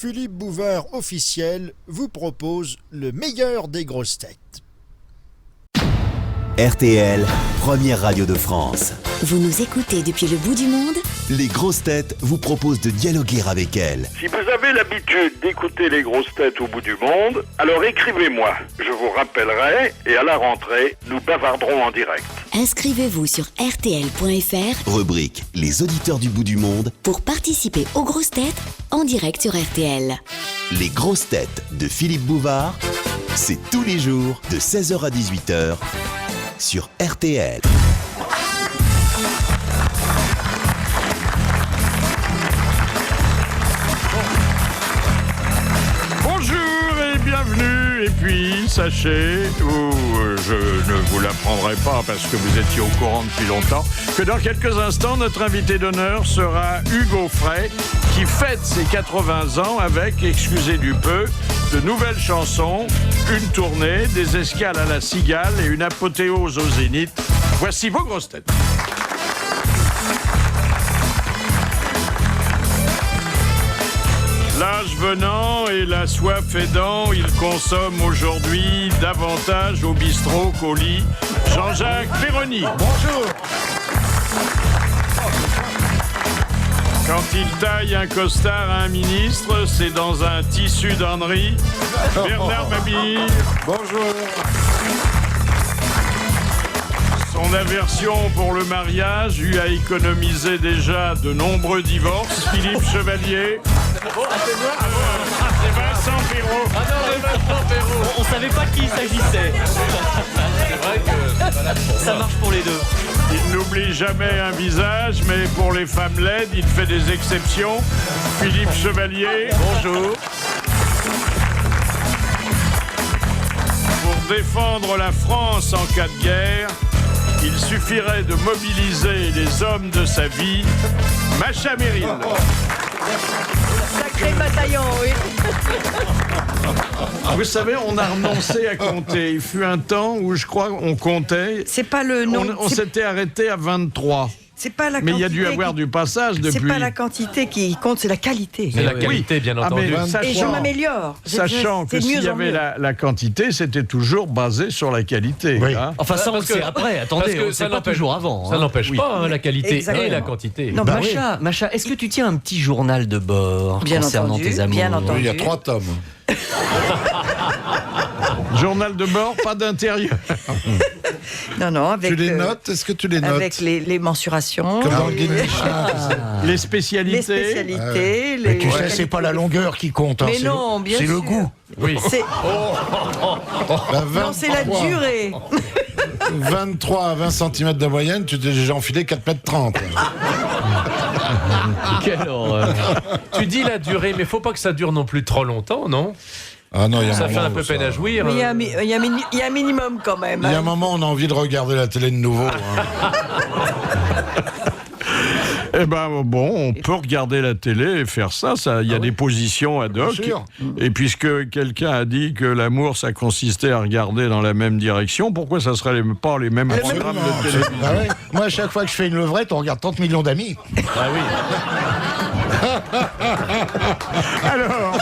Philippe Bouvard officiel vous propose le meilleur des grosses têtes. RTL, première radio de France. Vous nous écoutez depuis le bout du monde? Les grosses têtes vous proposent de dialoguer avec elles. Si vous avez l'habitude d'écouter les grosses têtes au bout du monde, alors écrivez-moi. Je vous rappellerai et à la rentrée, nous bavarderons en direct. Inscrivez-vous sur rtl.fr, Rubrique Les auditeurs du bout du monde. pour participer aux grosses têtes en direct sur RTL. Les grosses têtes de Philippe Bouvard, c'est tous les jours de 16h à 18h sur RTL. Bonjour et bienvenue. Et puis, sachez, je ne vous l'apprendrai pas parce que vous étiez au courant depuis longtemps, que dans quelques instants, notre invité d'honneur sera Hugo Frey, qui fête ses 80 ans avec, excusez du peu, de nouvelles chansons, une tournée, des escales à la Cigale et une apothéose au Zénith. Voici vos grosses têtes. L'âge venant et la soif aidant, il consomme aujourd'hui davantage au bistrot qu'au lit. Jean-Jacques Perroni. Bonjour. Quand il taille un costard à un ministre, c'est dans un tissu d'Henri. Bernard Mabille. Bonjour. Son aversion pour le mariage lui a économisé déjà de nombreux divorces. Philippe Chevalier. C'est Vincent Perrault. Ah non, mais Vincent Perrault. On savait pas de qui il s'agissait. C'est vrai que ça marche pour les deux. Il n'oublie jamais un visage, mais pour les femmes laides, il fait des exceptions. Philippe Chevalier. Bonjour. Pour défendre la France en cas de guerre, il suffirait de mobiliser les hommes de sa vie. Macha Merrill. Sacré bataillon, oui. Vous savez, on a renoncé à compter. Il fut un temps où je crois qu'on comptait. C'est pas le nom. On s'était arrêté à 23. C'est pas la Mais quantité. il y a dû avoir du passage depuis. C'est pas la quantité qui compte, c'est la qualité. C'est la qualité, bien entendu. Et je m'améliore. Sachant que s'il y avait la quantité, c'était toujours basé sur la qualité. Oui. Hein. Enfin, ça, on le sait après. Attendez, on sait pas toujours avant. Ça n'empêche pas la qualité Exactement. et la quantité. Non, Macha, est-ce que tu tiens un petit journal de bord Bien concernant entendu, tes amours? bien entendu. Il y a 3 tomes. Journal de bord, pas d'intérieur. Non, avec. Tu les notes? Est-ce que tu les notes? Avec les mensurations. Comme dans le guide Michelin. Les spécialités. Les spécialités. Mais les... c'est pas la longueur qui compte, Mais non, bien sûr. c'est le goût. Oui. C'est... La Non, c'est la 23. durée. 23 à 20 cm de moyenne, tu t'es déjà enfilé 4,30 m. Quelle horreur. Tu dis la durée, mais faut pas que ça dure non plus trop longtemps, non? Ah non, il y a Ça un fait moment un peu où peine à jouir. Mais il y a un minimum quand même. Il y a un moment, on a envie de regarder la télé de nouveau. hein. Eh ben bon, on peut regarder la télé et faire ça. Il y a des positions ad hoc. Bien sûr. Et puisque quelqu'un a dit que l'amour, ça consistait à regarder dans la même direction, pourquoi ça serait pas les mêmes programmes de télé? Ah ouais. Moi, à chaque fois que je fais une levrette, on regarde 30 millions d'amis. Ah oui. Alors,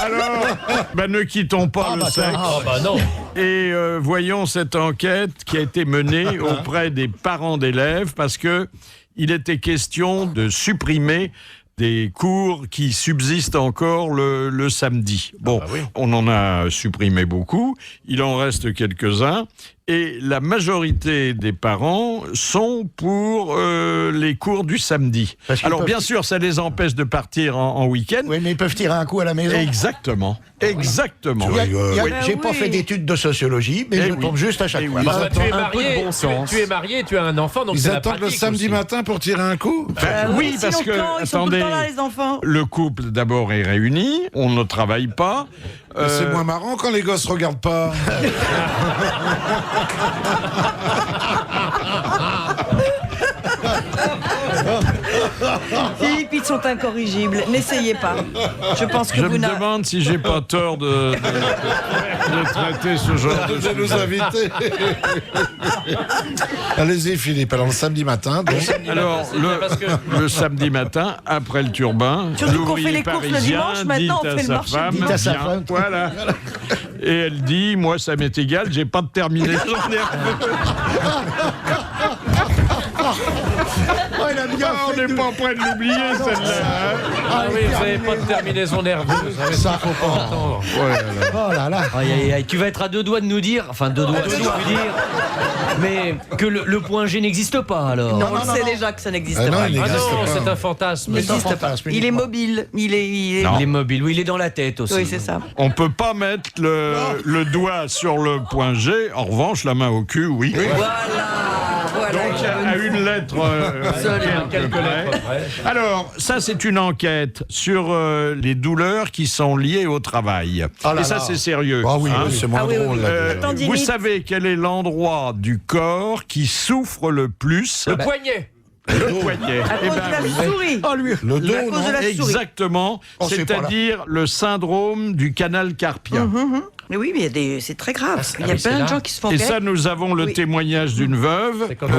ne quittons pas le sexe. Ah bah non. Et voyons cette enquête qui a été menée auprès des parents d'élèves parce que il était question de supprimer des cours qui subsistent encore le samedi. Bon, on en a supprimé beaucoup, il en reste quelques-uns, et la majorité des parents sont pour les cours du samedi. Alors bien sûr, ça les empêche de partir en week-end. Oui, mais ils peuvent tirer un coup à la maison. Exactement. J'ai pas fait d'études de sociologie, mais je tombe juste à chaque fois. Bah, tu es Un peu de marié, bon sens. tu es marié, tu as un enfant, donc Ils c'est la attendent le pratique samedi aussi. matin pour tirer un coup? Oui, Si parce que, longtemps, ils sont tout le attendez, temps là, les enfants. le couple d'abord est réuni, on ne travaille pas. Mais c'est moins marrant quand les gosses regardent pas. Philippe, il sont incorrigibles. N'essayez pas. Je pense que Je vous me n'avez... demande si j'ai pas tort de traiter ce genre de De choses. nous inviter. Allez-y, Philippe. Alors, le samedi matin, donc. Alors, parce que- le samedi matin, après le turbin, Surtout qu'on fait l'ouvrier les courses le parisien dimanche, maintenant, dit on à fait le sa marché le femme, dimanche. À sa viens, femme. voilà. Et elle dit, moi, ça m'est égal, j'ai pas de terminaison nerveuse. Oh, il a bien On fait n'est pas prêt de l'oublier, celle-là. hein. Ah oui, vous n'avez pas de terminaison nerveuse. Ça, faut pas entendre. Oh là là. Aïe, aïe, aïe. Tu vas être à deux doigts de nous dire, enfin deux doigts, si je puis dire, mais que le point G n'existe pas alors. Non, on le sait déjà que ça n'existe Ah non, pas. il Ah n'existe non, pas. c'est un fantasme. Il C'est un n'existe pas. fantasme, Il est uniquement. mobile. Il est... Non. Il est mobile, oui, il est dans la tête aussi. Oui, c'est ça. On peut pas mettre le doigt sur le point G. En revanche, la main au cul, oui. Voilà. Donc, à une lettre, quelques lettres. Alors, ça, c'est une enquête sur les douleurs qui sont liées au travail. Oh là Et ça, là. c'est sérieux. Ah oui, hein. c'est moins Ah oui, oui, drôle. oui. là, Euh, déjà. Tendinite. vous savez quel est l'endroit du corps qui souffre le plus? Le poignet. Le poignet. À Eh cause ben de la oui. souris. Oh, lui. Le dos, À cause non de la souris. Exactement, Oh, c'est pas là. c'est-à-dire le syndrome du canal carpien. Mais oui, mais c'est très grave. Il y a oui, c'est plein là. de gens qui se font Et opérer. ça, nous avons le Oui. témoignage d'une veuve. C'est comme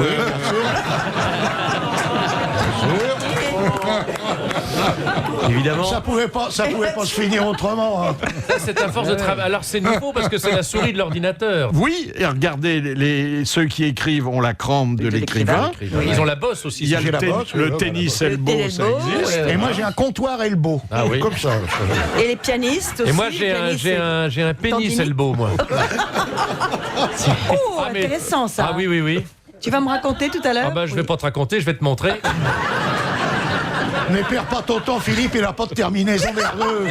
Évidemment, Ça pouvait pas se finir autrement. hein. ça c'est à force de travail. Alors c'est nouveau parce que c'est la souris de l'ordinateur. Oui, et regardez, ceux qui écrivent ont la crampe de l'écrivain. Ils ont la bosse aussi. Il y a J'ai le, la ten- bosse, le oui, tennis Le elbow, ça elbow, existe. Et moi, j'ai un comptoir elbow. Ah oui. Comme ça. Et les pianistes aussi. Et moi les j'ai un, pianistes, j'ai un pénis Tendinite. elbow moi. Oh, mais- intéressant ça. Ah oui oui oui. Tu vas me raconter tout à l'heure Ah bah je vais Oui. pas te raconter, je vais te montrer. Mais perds pas ton temps, Philippe, il a pas de terminaison nerveuse.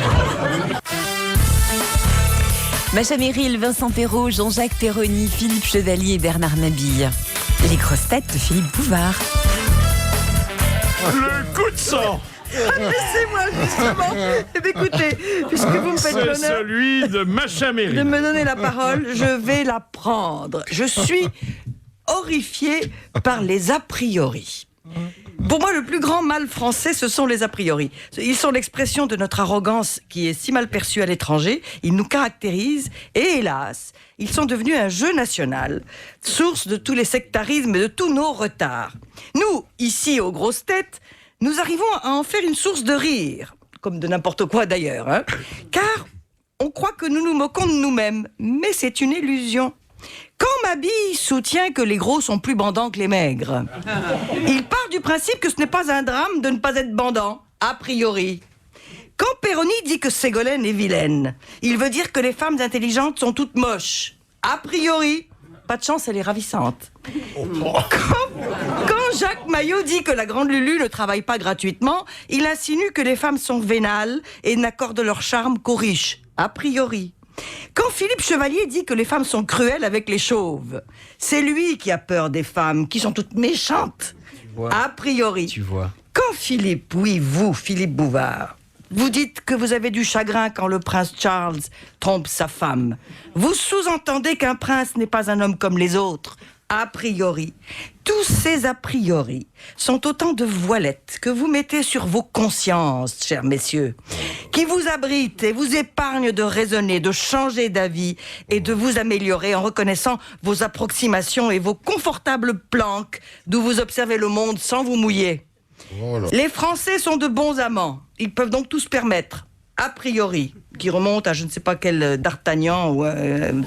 Macha Merrill, Vincent Perrault, Jean-Jacques Perroni, Philippe Chevalier et Bernard Mabille. Les grosses têtes de Philippe Bouvard. Le coup de sang, Laissez-moi justement. Eh bien, écoutez, puisque vous me faites c'est l'honneur celui de Macha de Merrill. me donner la parole, je vais la prendre. Je suis horrifiée par les a priori. Pour moi, le plus grand mal français, ce sont les a priori. Ils sont l'expression de notre arrogance qui est si mal perçue à l'étranger. Ils nous caractérisent et, hélas, ils sont devenus un jeu national, source de tous les sectarismes et de tous nos retards. Nous, ici, aux grosses têtes, nous arrivons à en faire une source de rire, comme de n'importe quoi d'ailleurs, hein, car on croit que nous nous moquons de nous-mêmes, mais c'est une illusion. Quand Mabille soutient que les gros sont plus bandants que les maigres, il part du principe que ce n'est pas un drame de ne pas être bandant, a priori. Quand Perroni dit que Ségolène est vilaine, il veut dire que les femmes intelligentes sont toutes moches, a priori. Pas de chance, elle est ravissante. Quand Jacques Maillot dit que la grande Lulu ne travaille pas gratuitement, il insinue que les femmes sont vénales et n'accordent leur charme qu'aux riches, a priori. Quand Philippe Chevalier dit que les femmes sont cruelles avec les chauves, c'est lui qui a peur des femmes, qui sont toutes méchantes, a priori. Tu vois. Quand Philippe, oui, vous, Philippe Bouvard, vous dites que vous avez du chagrin quand le prince Charles trompe sa femme, vous sous-entendez qu'un prince n'est pas un homme comme les autres, a priori. Tous ces a priori sont autant de voilettes que vous mettez sur vos consciences, chers messieurs, qui vous abritent et vous épargnent de raisonner, de changer d'avis et de vous améliorer en reconnaissant vos approximations et vos confortables planques d'où vous observez le monde sans vous mouiller. Les Français sont de bons amants. Ils peuvent donc tout se permettre, a priori, qui remonte à je ne sais pas quel d'Artagnan. Ou,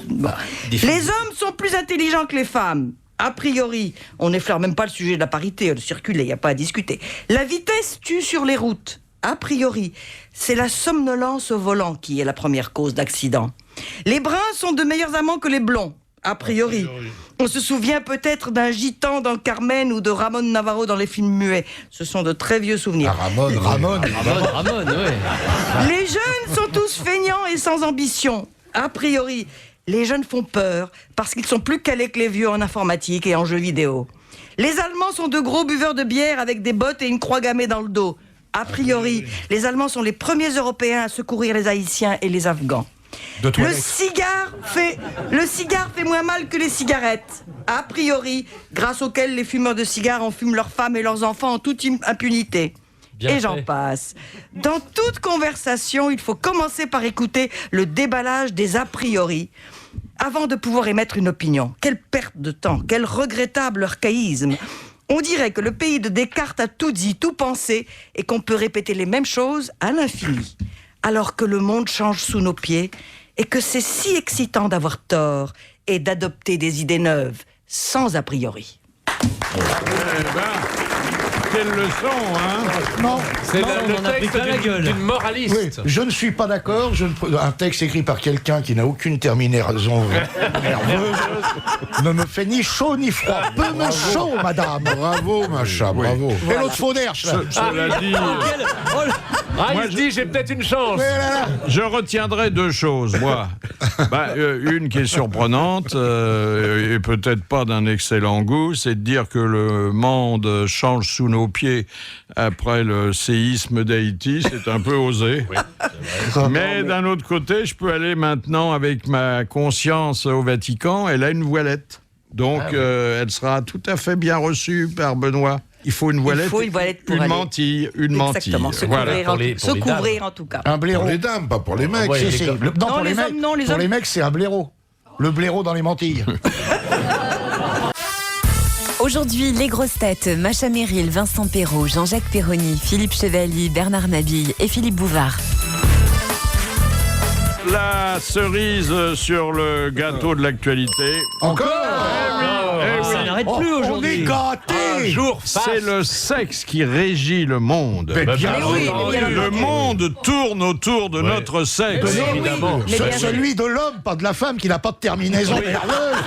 bon. Les hommes sont plus intelligents que les femmes, a priori. On n'effleure même pas le sujet de la parité, de circuler, il n'y a pas à discuter. La vitesse tue sur les routes, a priori. C'est la somnolence au volant qui est la première cause d'accident. Les bruns sont de meilleurs amants que les blonds, a priori. On se souvient peut-être d'un gitan dans Carmen ou de Ramon Navarro dans les films muets. Ce sont de très vieux souvenirs. Ramon, ouais. Les jeunes sont tous feignants et sans ambition. A priori, les jeunes font peur parce qu'ils sont plus calés que les vieux en informatique et en jeux vidéo. Les Allemands sont de gros buveurs de bière avec des bottes et une croix gammée dans le dos. A priori, les Allemands sont les premiers Européens à secourir les Haïtiens et les Afghans. Le cigare fait moins mal que les cigarettes, a priori, grâce auxquelles les fumeurs de cigares en fument leurs femmes et leurs enfants en toute impunité. et j'en passe. Dans toute conversation, il faut commencer par écouter le déballage des a priori avant de pouvoir émettre une opinion. Quelle perte de temps, quel regrettable archaïsme. On dirait que le pays de Descartes a tout dit, tout pensé, et qu'on peut répéter les mêmes choses à l'infini. Alors que le monde change sous nos pieds, et que c'est si excitant d'avoir tort et d'adopter des idées neuves, sans a priori. Quelle leçon, hein? Non, C'est le texte d'une moraliste. oui, je ne suis pas d'accord. Un texte écrit par quelqu'un qui n'a aucune terminaison nerveuse ne me fait ni chaud ni froid. Peu me chaud, madame. Bravo, Macha, bravo. Et l'autre Fauderche, là. Cela dit, Il se dit, j'ai peut-être une chance. je retiendrai deux choses, moi. Une qui est surprenante, et peut-être pas d'un excellent goût, c'est de dire que le monde change sous nos pieds après le séisme d'Haïti. C'est un peu osé. Mais d'un autre côté, je peux aller maintenant avec ma conscience au Vatican. Elle a une voilette. Donc, elle sera tout à fait bien reçue par Benoît. Il faut une voilette, pour une aller. mantille, Exactement, se couvrir, Pour les couvrir en tout cas. Un blaireau. Pour les dames, pas pour les mecs. Ouais, Si, si. les Non, pour les les mecs, hommes, non, les pour hommes. les mecs, c'est un blaireau. Le blaireau dans les mantilles. Aujourd'hui, les grosses têtes, Macha Merrill, Vincent Perrault, Jean-Jacques Perroni, Philippe Chevalier, Bernard Mabille et Philippe Bouvard. La cerise sur le gâteau de l'actualité. Encore Ça n'arrête plus On est aujourd'hui. gâtés. C'est le sexe qui régit le monde. Mais bien Mais oui, sûr. mais bien Le monde tourne autour de notre sexe. Mais oui, évidemment. mais bien sûr. Celui de l'homme, pas de la femme, qui n'a pas de terminaison nerveuse,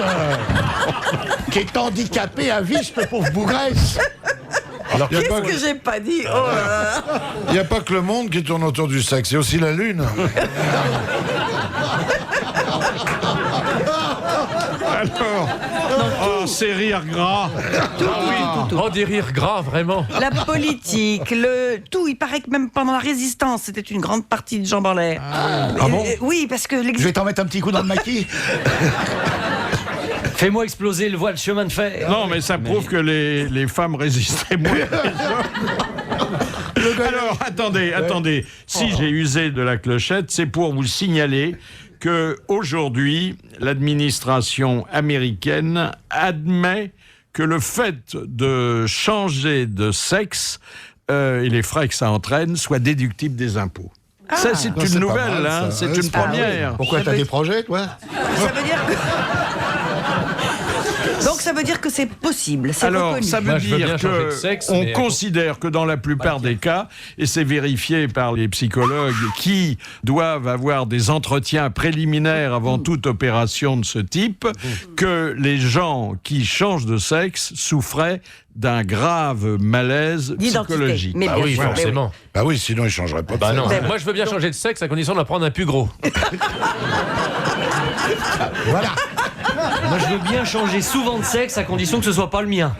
qui est handicapé à vie, cette pauvre bougresse. Qu'est-ce que j'ai pas dit? Oh là là. Il n'y a pas que le monde qui tourne autour du sexe, il y a aussi la lune. Alors, c'est rire gras. Oh, des rires gras, vraiment. La politique, tout, il paraît que même pendant la résistance, c'était une grande partie de jambes en l'air. Ah bon? Oui, parce que Je vais t'en mettre un petit coup dans le maquis. Fais-moi exploser le voile chemin de fer. Non, mais ça prouve que les femmes résistaient moins. Alors, attendez. Si j'ai usé de la clochette, c'est pour vous signaler que aujourd'hui, l'administration américaine admet que le fait de changer de sexe et les frais que ça entraîne soit déductible des impôts. Ça, c'est c'est une pas nouvelle, mal, ça. c'est Ouais, une c'est pas première. Pourquoi t'as des projets, toi? ça veut dire que... Donc ça veut dire que c'est possible, c'est Alors, reconnu. ça veut Moi, je veux dire bien changer de sexe, qu'on mais- considère que dans la plupart des cas, et c'est vérifié par les psychologues qui doivent avoir des entretiens préliminaires avant toute opération de ce type, que les gens qui changent de sexe souffraient d'un grave malaise D'identité. psychologique. Mais bien oui, sûr, mais forcément. Bah oui, sinon il ne changerait pas de Bah sexe. non. Moi, je veux bien changer de sexe à condition d'en prendre un plus gros. Voilà. Moi, je veux bien changer souvent de sexe à condition que ce soit pas le mien.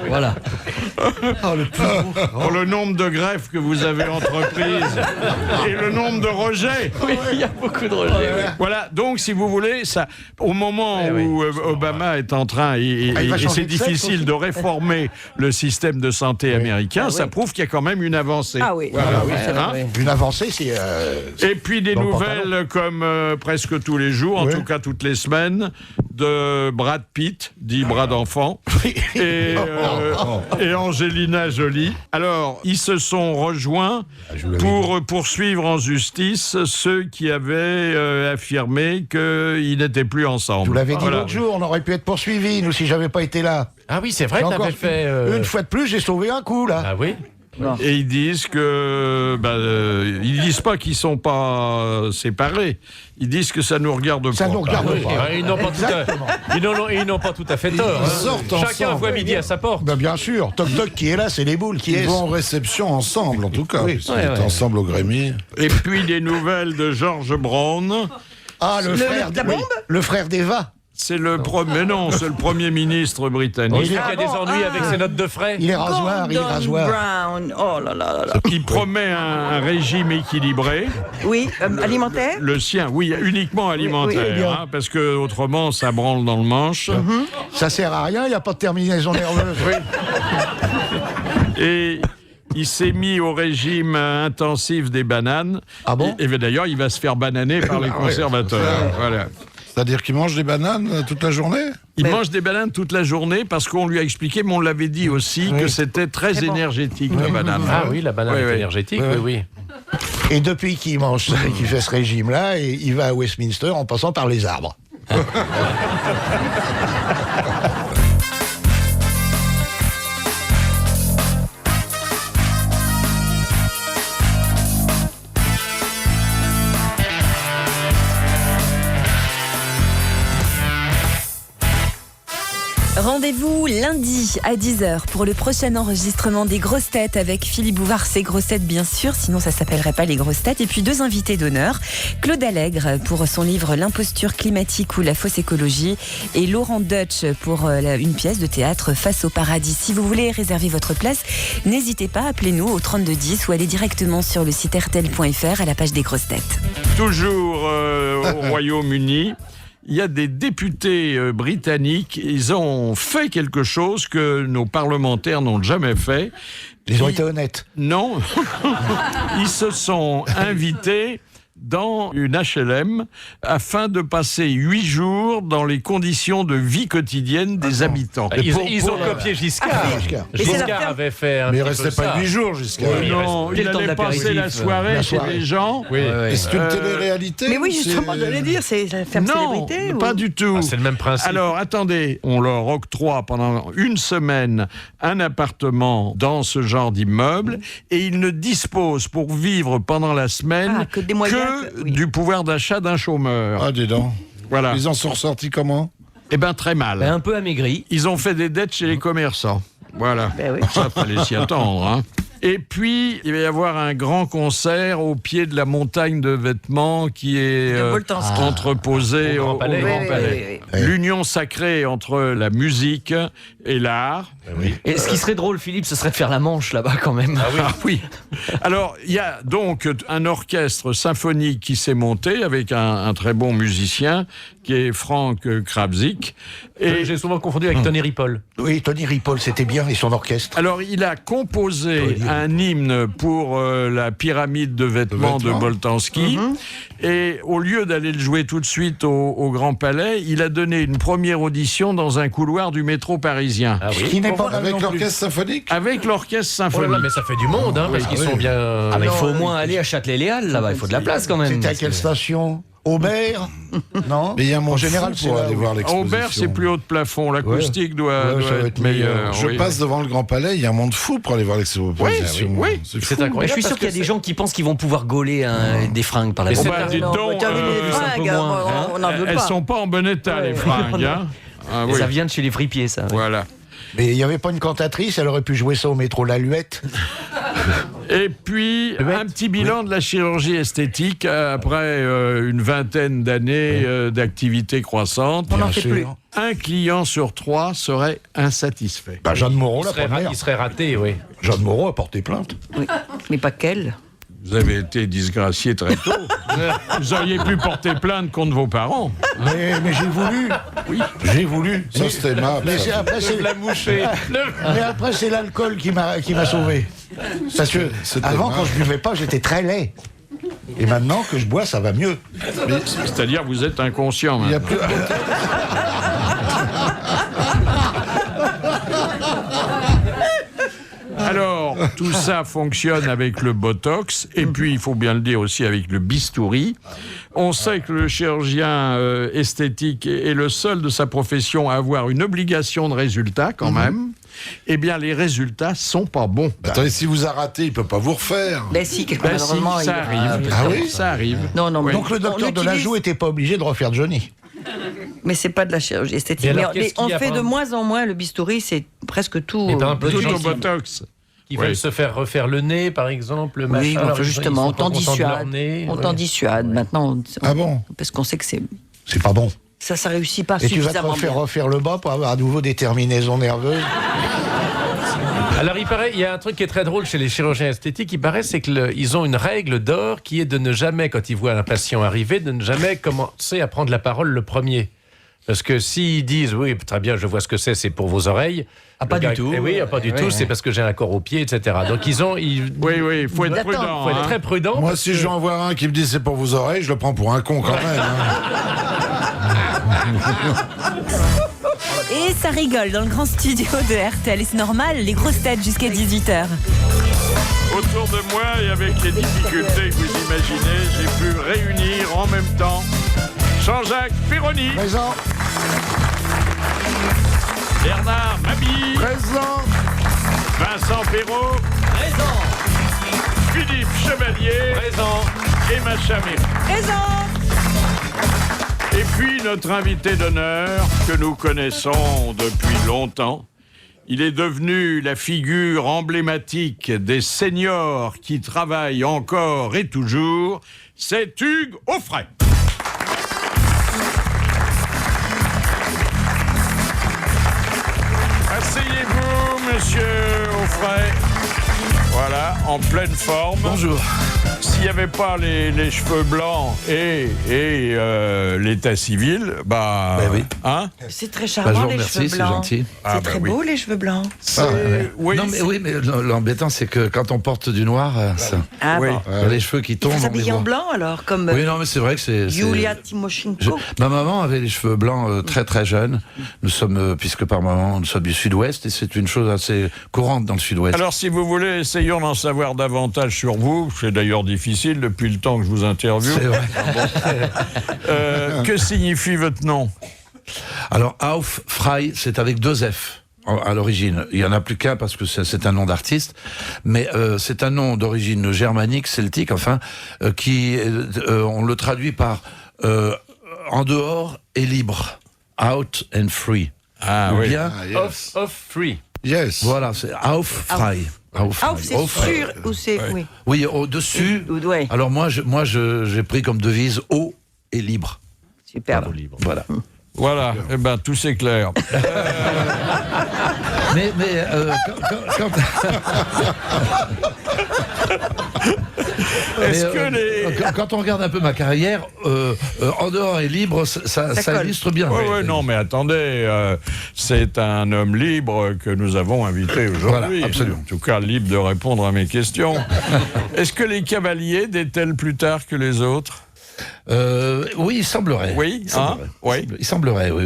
Voilà. Pour le nombre de greffes que vous avez entreprises et le nombre de rejets. Oui, il y a beaucoup de rejets. oui. Voilà, donc si vous voulez, ça, au moment où Obama est en train, et il va changer c'est de sexe difficile aussi. de réformer le système de santé américain, ça prouve qu'il y a quand même une avancée. Ah oui, Voilà, oui, c'est hein. vrai. Une avancée, c'est... Et puis des Dans le nouvelles comme presque tous les jours, en tout cas toutes les semaines, de Brad Pitt, dit bras d'enfant, et Angelina Jolie. Alors, ils se sont rejoints pour poursuivre en justice ceux qui avaient affirmé qu'ils n'étaient plus ensemble. Je vous l'avais dit Voilà. l'autre jour, on aurait pu être poursuivis, nous, si j'avais pas été là. Ah oui, c'est vrai, J'ai t'avais encore fait... Une fois de plus, j'ai sauvé un coup, là. Ah oui. Et ils disent que... ils disent pas qu'ils sont pas séparés. Ils disent que ça nous regarde Ça pas. nous regarde Oui, pas. ils n'ont pas tout à... ils n'ont pas tout à fait tort. Ils hein. sortent Chacun ensemble. voit midi à sa porte. Ben, bien sûr, Toc Toc qui est là, c'est les boules qui Ils est. vont en réception ensemble, en tout cas. Oui. Puisqu'ils étaient ensemble au Grémy. Et puis des nouvelles de George Brown. Ah, le frère la bombe le frère d'Eva. C'est le Premier ministre britannique. Il y a des ennuis avec ses notes de frais. Il est rasoir, il est Gordon rasoir. Brown. Oh là là là là. Il promet un régime équilibré. Oui, alimentaire. Le sien, oui, uniquement alimentaire, oui, bien. hein, parce que autrement ça branle dans le manche. Ça sert à rien, il n'y a pas de terminaison nerveuse. Et il s'est mis au régime intensif des bananes. Ah bon ? Et d'ailleurs, il va se faire bananer par les conservateurs. Voilà. C'est-à-dire qu'il mange des bananes toute la journée? Il mange des bananes toute la journée parce qu'on lui a expliqué, mais on l'avait dit aussi, que c'était très énergétique, la banane. Ah oui, la banane est énergétique, oui. Et depuis qu'il mange ça, qu'il fait ce régime-là, il va à Westminster en passant par les arbres. Rendez-vous lundi à 10h pour le prochain enregistrement des grosses têtes avec Philippe Bouvard, ses grosses têtes bien sûr, sinon ça s'appellerait pas les grosses têtes. Et puis 2 invités d'honneur, Claude Allègre pour son livre L'imposture climatique ou la fausse écologie et Laurent Deutsch pour une pièce de théâtre Face au paradis. Si vous voulez réserver votre place, n'hésitez pas, appelez-nous au 3210 ou allez directement sur le site rtl.fr à la page des grosses têtes. Toujours au Royaume-Uni, il y a des députés britanniques, ils ont fait quelque chose que nos parlementaires n'ont jamais fait. Ils ont été honnêtes. Non, ils se sont invités dans une HLM afin de passer 8 jours dans les conditions de vie quotidienne des habitants. Ils ont copié Giscard. Giscard avait fait un Mais il petit peu restait pas ça. 8 jours jusqu'à... Non, il allait passer la soirée chez les gens. Oui. Et c'est une télé-réalité? Mais oui, ou justement, c'est- j'allais dire, c'est la ferme Non, célébrité pas ou... du tout. Ah, c'est le même principe. Alors, attendez, on leur octroie pendant une semaine un appartement dans ce genre d'immeuble et ils ne disposent pour vivre pendant la semaine que des moyens oui. du pouvoir d'achat d'un chômeur. Ah, dis donc. Voilà. Ils en sont ressortis comment? Eh bien, très mal. Un peu amaigri. Ils ont fait des dettes chez les commerçants. Voilà. Ben oui. Ça, fallait s'y attendre. Hein. Et puis, il va y avoir un grand concert au pied de la montagne de vêtements qui est De Boltanski. entreposée Au Grand Palais. Grand Oui, Palais. oui, L'union sacrée entre la musique et l'art. Et ce qui serait drôle, Philippe, ce serait de faire la manche là-bas quand même. Ah oui. Alors, il y a donc un orchestre symphonique qui s'est monté avec un très bon musicien qui est Frank Kravzik. Et J'ai souvent confondu avec Tony Ripoll. Oui, Tony Ripoll, c'était bien, et son orchestre. alors, il a composé un hymne pour la pyramide de vêtements de Boltanski. Et au lieu d'aller le jouer tout de suite au Grand Palais, il a donné une première audition dans un couloir du métro parisien. Ah oui. Qui n'est pas Avec l'orchestre symphonique? Avec l'orchestre Oh là symphonique. là, mais ça fait du monde, hein, parce qu'ils sont bien... Ah, mais il faut au moins aller à Châtelet-Les-Halles là-bas, il faut de la place quand même. C'était à quelle station? Aubert? Non? Mais il y a un monde En général, fou c'est pour là aller où- voir l'exposition. Aubert, c'est plus haut de plafond. L'acoustique doit ça va être être meilleur. meilleure. Je oui. passe devant le Grand Palais, il y a un monde fou pour aller voir l'exposition. oui. C'est fou. C'est incroyable. Mais je suis sûr parce qu'il y a que des gens qui pensent qu'ils vont pouvoir gauler des fringues par la Mais suite. c'est Bah, dites Non, donc, mais t'as vu les un peu fringues, moins, hein. on n'en veut elles pas. sont pas en bon état, les fringues. Hein. Ah, Et oui. ça vient de chez les fripiers, ça. Voilà. Mais il n'y avait pas une cantatrice, elle aurait pu jouer ça au métro L'Aluette. Et puis, un petit bilan de la chirurgie esthétique après une vingtaine d'années d'activité croissante. On n'en Bien fait sûr. plus. Un client sur 3 serait insatisfait. Bah, Jeanne Moreau, la première. il serait raté, oui. Jeanne Moreau a porté plainte. Oui. Mais pas qu'elle. Vous avez été disgracié très tôt. Vous auriez pu porter plainte contre vos parents. Mais j'ai voulu. Oui. J'ai voulu. Ça, c'était aimable, Mais ça. c'est- après, c'est mais après, c'est l'alcool qui m'a sauvé. Parce que C'était avant, aimable. quand je buvais pas, j'étais très laid. Et maintenant que je bois, ça va mieux. C'est-à-dire vous êtes inconscient. Il y a maintenant. plus... Alors, tout ça fonctionne avec le Botox, et puis, il faut bien le dire aussi, avec le bistouri. On sait que le chirurgien esthétique est le seul de sa profession à avoir une obligation de résultat, quand même. Eh bien, les résultats sont pas bons. Attendez, si vous a raté, il peut pas vous refaire. Ben si, Ben si, malheureusement, ça arrive. Ah oui Ça arrive. Non, non, mais Donc le docteur on de la utilise- joue était pas obligé de refaire Johnny. Mais c'est pas de la chirurgie esthétique. Mais Mais alors, qu'est-ce on qu'il y a, fait par de exemple moins en moins le bistouri, c'est presque tout. Et dans un peu de Tout gens au Botox. qui Oui. veulent se faire refaire le nez, par exemple, le Oui, machin. mais Alors, enfin, ils justement, sont on pas t'en contents de leur dissuade. nez, On ouais. t'en dissuade. Maintenant, Ah bon? parce qu'on sait que C'est pas bon. ça réussit pas Et tu vas te suffisamment refaire bien. refaire le bas pour avoir à nouveau des terminaisons nerveuses. Alors, il paraît, il y a un truc qui est très drôle chez les chirurgiens esthétiques, il paraît, c'est qu'ils ont une règle d'or qui est de ne jamais, quand ils voient un patient arriver, de ne jamais commencer à prendre la parole le premier. Parce que s'ils disent, oui, très bien, je vois ce que c'est pour vos oreilles. Ah, pas du tout. Eh oui, pas du tout, c'est parce que j'ai un corps au pied, etc. Donc Oui, il faut être prudent. faut être très prudent. Moi, si je vais en voir un qui me dit c'est pour vos oreilles, je le prends pour un con quand même. Et ça rigole dans le grand studio de RTL. Et c'est normal, les grosses têtes jusqu'à 18h. Autour de moi et avec les difficultés que vous imaginez, j'ai pu réunir en même temps Jean-Jacques Perroni, Présent. Bernard Mabille, Présent. Vincent Perrault, Présent. Philippe Chevalier, Présent. et Macha Méry. Et puis notre invité d'honneur que nous connaissons depuis longtemps. Il est devenu la figure emblématique des seniors qui travaillent encore et toujours. C'est Hugues Aufray. Asseyez-vous, monsieur Aufray. Voilà, en pleine forme. Bonjour. S'il n'y avait pas les cheveux blancs et l'état civil, oui. Hein? C'est très Je charmant, vous les remercie, cheveux c'est blancs. gentil. C'est très beau, les cheveux blancs. Oui, Non, mais l'embêtant, c'est que quand on porte du noir, ça, Ah oui. bon. les cheveux qui Il tombent. faut on les s'habiller en voit. blanc, alors, comme Oui, non, mais c'est vrai que c'est. Yulia Tymoshenko. Ma maman avait les cheveux blancs très très jeunes. Nous sommes, puisque par maman, nous sommes du sud-ouest, et c'est une chose assez courante dans le sud-ouest. Alors, si vous voulez, essayons d'en savoir davantage sur vous. C'est d'ailleurs difficile depuis le temps que je vous interviewe. C'est vrai. Que signifie votre nom? Alors, Aufray, c'est avec 2 F à l'origine. Il n'y en a plus qu'un parce que c'est un nom d'artiste, mais c'est un nom d'origine germanique, celtique, enfin, qui, on le traduit par en dehors et libre. Out and free. Ah Ou oui. bien, Off free. Yes. voilà, c'est Aufray. Ah, c'est sûr ou c'est... Oui. Oui, au-dessus. Ouais. Alors moi, j'ai pris comme devise haut et libre. Superbe. Voilà. Voilà, eh ben, tout c'est clair. Mais Est-ce que les... quand on regarde un peu ma carrière, en dehors et libre, ça illustre bien. Oui, non, mais attendez, c'est un homme libre que nous avons invité aujourd'hui. Voilà, absolument. En tout cas, libre de répondre à mes questions. Est-ce que les cavaliers détellent plus tard que les autres? Oui, il semblerait. Oui, il semblerait. hein, oui. Il semblerait, oui.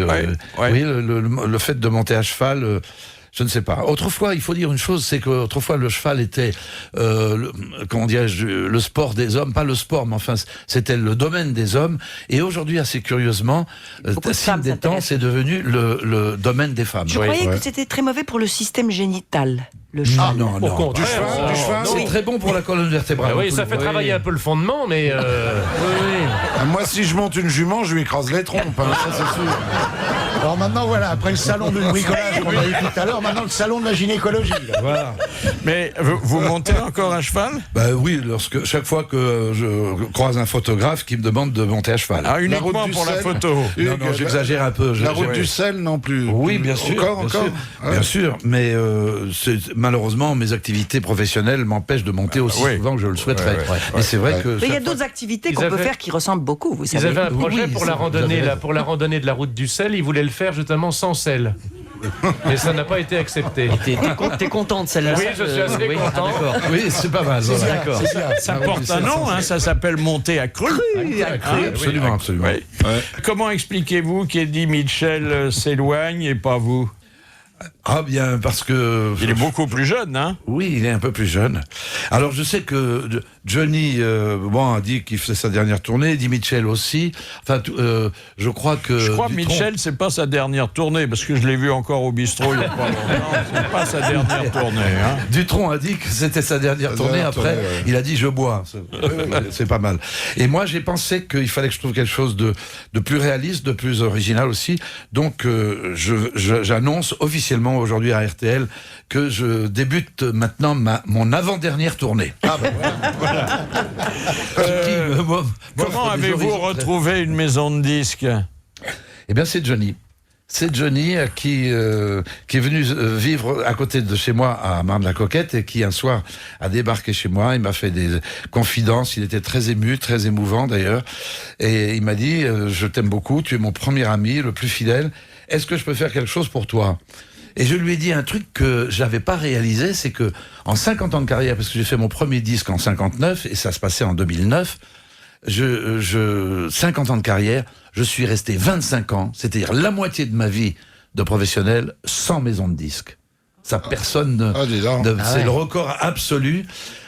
Oui, le fait de monter à cheval... je ne sais pas. Autrefois, il faut dire une chose, c'est qu'autrefois le cheval était, comment dirais-je, le sport des hommes, pas le sport, mais enfin c'était le domaine des hommes. Et aujourd'hui, assez curieusement, signe des temps, c'est devenu le domaine des femmes. Je croyais que c'était très mauvais pour le système génital. Le cheval. Ah non, non. contraire. Du cheval. C'est très bon pour la colonne vertébrale. Oui, ça fait travailler un peu le fondement, mais... Moi, si je monte une jument, je lui écrase les trompes. Hein, ça, c'est sûr. Alors maintenant, voilà, après le salon du bricolage qu'on a eu tout à l'heure, maintenant le salon de la gynécologie. Là. Voilà. Mais vous montez encore à cheval? Oui, chaque fois que je croise un photographe qui me demande de monter à cheval. Ah, uniquement route du pour la sel. photo. Non, j'exagère un peu. La route du sel non plus. Oui, bien sûr. Encore. Bien sûr, mais malheureusement, mes activités professionnelles m'empêchent de monter aussi souvent que je le souhaiterais. Mais c'est vrai que... Mais il y a d'autres activités qu'on peut faire qui ressemblent beaucoup, vous savez. Ils avaient un projet Oui, pour la randonnée, pour la randonnée de la route du sel, ils voulaient le faire justement sans sel. Mais ça n'a pas été accepté. T'es content de celle-là? Oui, je suis assez oui. content. Ah, d'accord. Oui, c'est pas mal. Voilà. D'accord. Ça porte un nom, hein, ça s'appelle monter à cru. Absolument, absolument. Oui. Comment expliquez-vous qu'Eddie Mitchell s'éloigne et pas vous? Ah bien, parce que... Il est beaucoup plus jeune, hein? Oui, il est un peu plus jeune. Alors, je sais que Johnny a dit qu'il faisait sa dernière tournée, Eddie Mitchell aussi. Enfin, je crois que... Je crois que Dutronc... Mitchell, c'est pas sa dernière tournée, parce que je l'ai vu encore au bistrot il y a pas longtemps. C'est pas sa dernière tournée, hein? Dutronc a dit que c'était sa dernière tournée. Après, il a dit « je bois ». C'est pas mal. Et moi, j'ai pensé qu'il fallait que je trouve quelque chose de plus réaliste, de plus original aussi. Donc, j'annonce officiellement aujourd'hui à RTL que je débute maintenant mon avant-dernière tournée. Ah ben voilà. Comment avez-vous retrouvé une maison de disques? Eh bien, c'est Johnny. C'est Johnny qui est venu vivre à côté de chez moi à Marne-la-Coquette et qui un soir a débarqué chez moi. Il m'a fait des confidences. Il était très ému, très émouvant d'ailleurs. Et il m'a dit je t'aime beaucoup, tu es mon premier ami, le plus fidèle. Est-ce que je peux faire quelque chose pour toi ? Et je lui ai dit un truc que j'avais pas réalisé, c'est que en 50 ans de carrière, parce que j'ai fait mon premier disque en 59 et ça se passait en 2009. 50 ans de carrière, je suis resté 25 ans, c'est-à-dire la moitié de ma vie de professionnel, sans maison de disque. Ça, personne c'est le record absolu.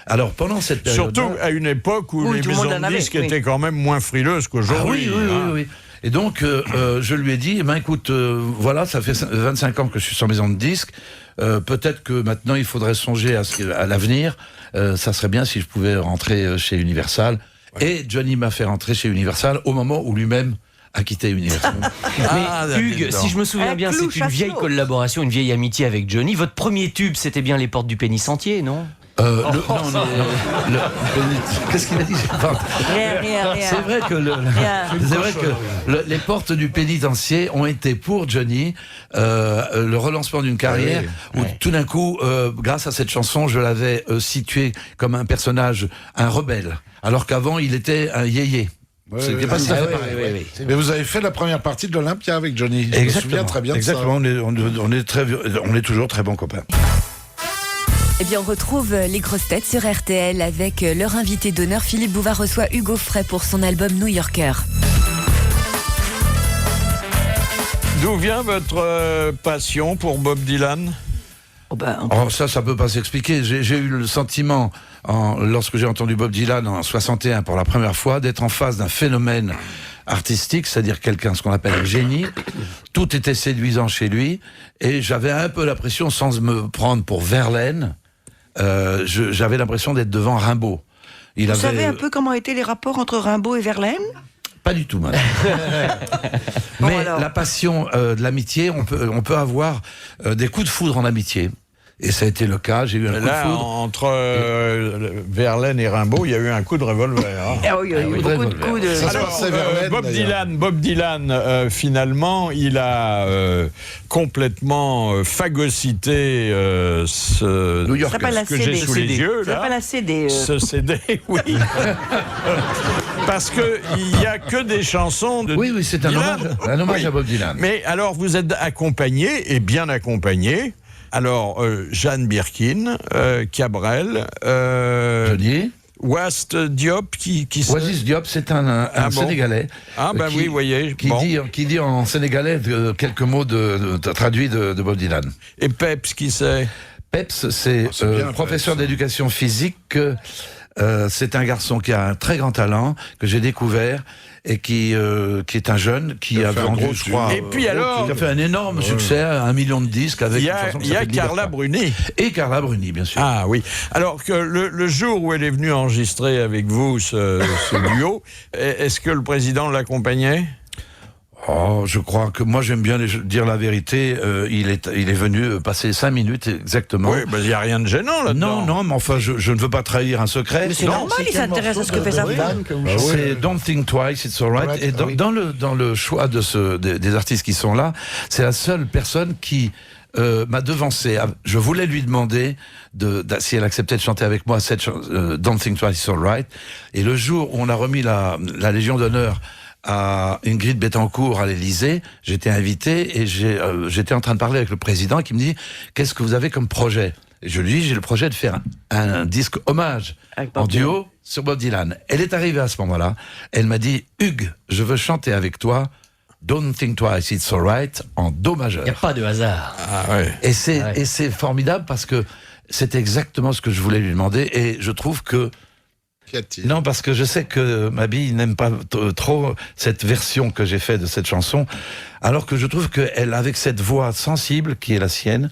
Alors, pendant cette période. Surtout à une époque où les maisons de disques étaient quand même moins frileuses qu'aujourd'hui. Oui. Et donc, je lui ai dit, écoute, voilà, ça fait 25 ans que je suis sans maison de disque. Peut-être que maintenant, il faudrait songer à l'avenir. Ça serait bien si je pouvais rentrer chez Universal. Ouais. Et Johnny m'a fait rentrer chez Universal au moment où lui-même a quitté Universal. Mais Hugues, si je me souviens bien, c'est une vieille collaboration, une vieille amitié avec Johnny. Votre premier tube, c'était bien Les Portes du Pénis Entier, non ? Qu'est-ce qu'il a dit ? Rien. C'est vrai que les portes du pénitencier ont été pour Johnny le relancement d'une carrière où tout d'un coup, grâce à cette chanson, je l'avais situé comme un personnage, un rebelle, alors qu'avant il était un yéyé. C'était pas ça. Mais vous avez fait la première partie de l'Olympia avec Johnny. Je me souviens très bien de ça. Exactement. On est toujours très bons copains. Eh bien, on retrouve les grosses têtes sur RTL avec leur invité d'honneur. Philippe Bouvard reçoit Hugo Frey pour son album New Yorker. D'où vient votre passion pour Bob Dylan ? Ça peut pas s'expliquer. J'ai eu le sentiment, lorsque j'ai entendu Bob Dylan en 61 pour la première fois, d'être en face d'un phénomène artistique, c'est-à-dire ce qu'on appelle un génie. Tout était séduisant chez lui, et j'avais un peu l'impression, sans me prendre pour Verlaine, j'avais l'impression d'être devant Rimbaud. Vous savez un peu comment étaient les rapports entre Rimbaud et Verlaine ? Pas du tout, madame. Mais la passion de l'amitié, on peut avoir des coups de foudre en amitié. Et ça a été le cas, j'ai eu un coup de foudre. Entre Verlaine et Rimbaud, il y a eu un coup de revolver. Il y a eu beaucoup de coups de... Alors, Bob Dylan, finalement, il a complètement phagocyté ce New York que j'ai sous les yeux. Ça s'appelle un CD. Ce CD, oui. Parce qu'il n'y a que des chansons de Oui, c'est un hommage à Bob Dylan. Mais alors, vous êtes accompagné, et bien accompagné. Alors, Jeanne Birkin, Cabrel, Johnny, Ouast Diop, Oasis Diop, c'est un Sénégalais. Oui, vous voyez. Qui dit en sénégalais quelques mots traduits de Bob Dylan. Et Peps, qui c'est ? Peps, c'est professeur d'éducation physique. C'est un garçon qui a un très grand talent, que j'ai découvert, et qui est un jeune qui a vendu, je crois, et puis alors, qui a fait un énorme succès, 1 million de disques avec. Il y a Carla Bruni. Et Carla Bruni, bien sûr. Ah oui. Alors que le jour où elle est venue enregistrer avec vous ce duo, est-ce que le président l'accompagnait ? Je crois que moi j'aime bien dire la vérité. Il est venu passer 5 minutes exactement. Oui, il n'y a rien de gênant là-dedans. Non, mais enfin je ne veux pas trahir un secret. Mais c'est normal, il s'intéresse à ce que fait sa femme. C'est Don't Think Twice, It's Alright. Et dans le choix des artistes qui sont là, c'est la seule personne qui m'a devancé. Je voulais lui demander si elle acceptait de chanter avec moi cette Don't Think Twice, It's Alright. Et le jour où on a remis la Légion d'honneur à Ingrid Betancourt à l'Élysée, j'étais invité et j'étais en train de parler avec le président qui me dit « Qu'est-ce que vous avez comme projet ?» Et je lui dis « J'ai le projet de faire un disque hommage en duo sur Bob Dylan. » Elle est arrivée à ce moment-là, elle m'a dit « Hugues, je veux chanter avec toi Don't Think Twice, It's Alright en do majeur. » Il n'y a pas de hasard. Et c'est formidable parce que c'est exactement ce que je voulais lui demander, et je trouve que non, parce que je sais que ma bille n'aime pas trop cette version que j'ai faite de cette chanson, alors que je trouve qu'elle, avec cette voix sensible qui est la sienne,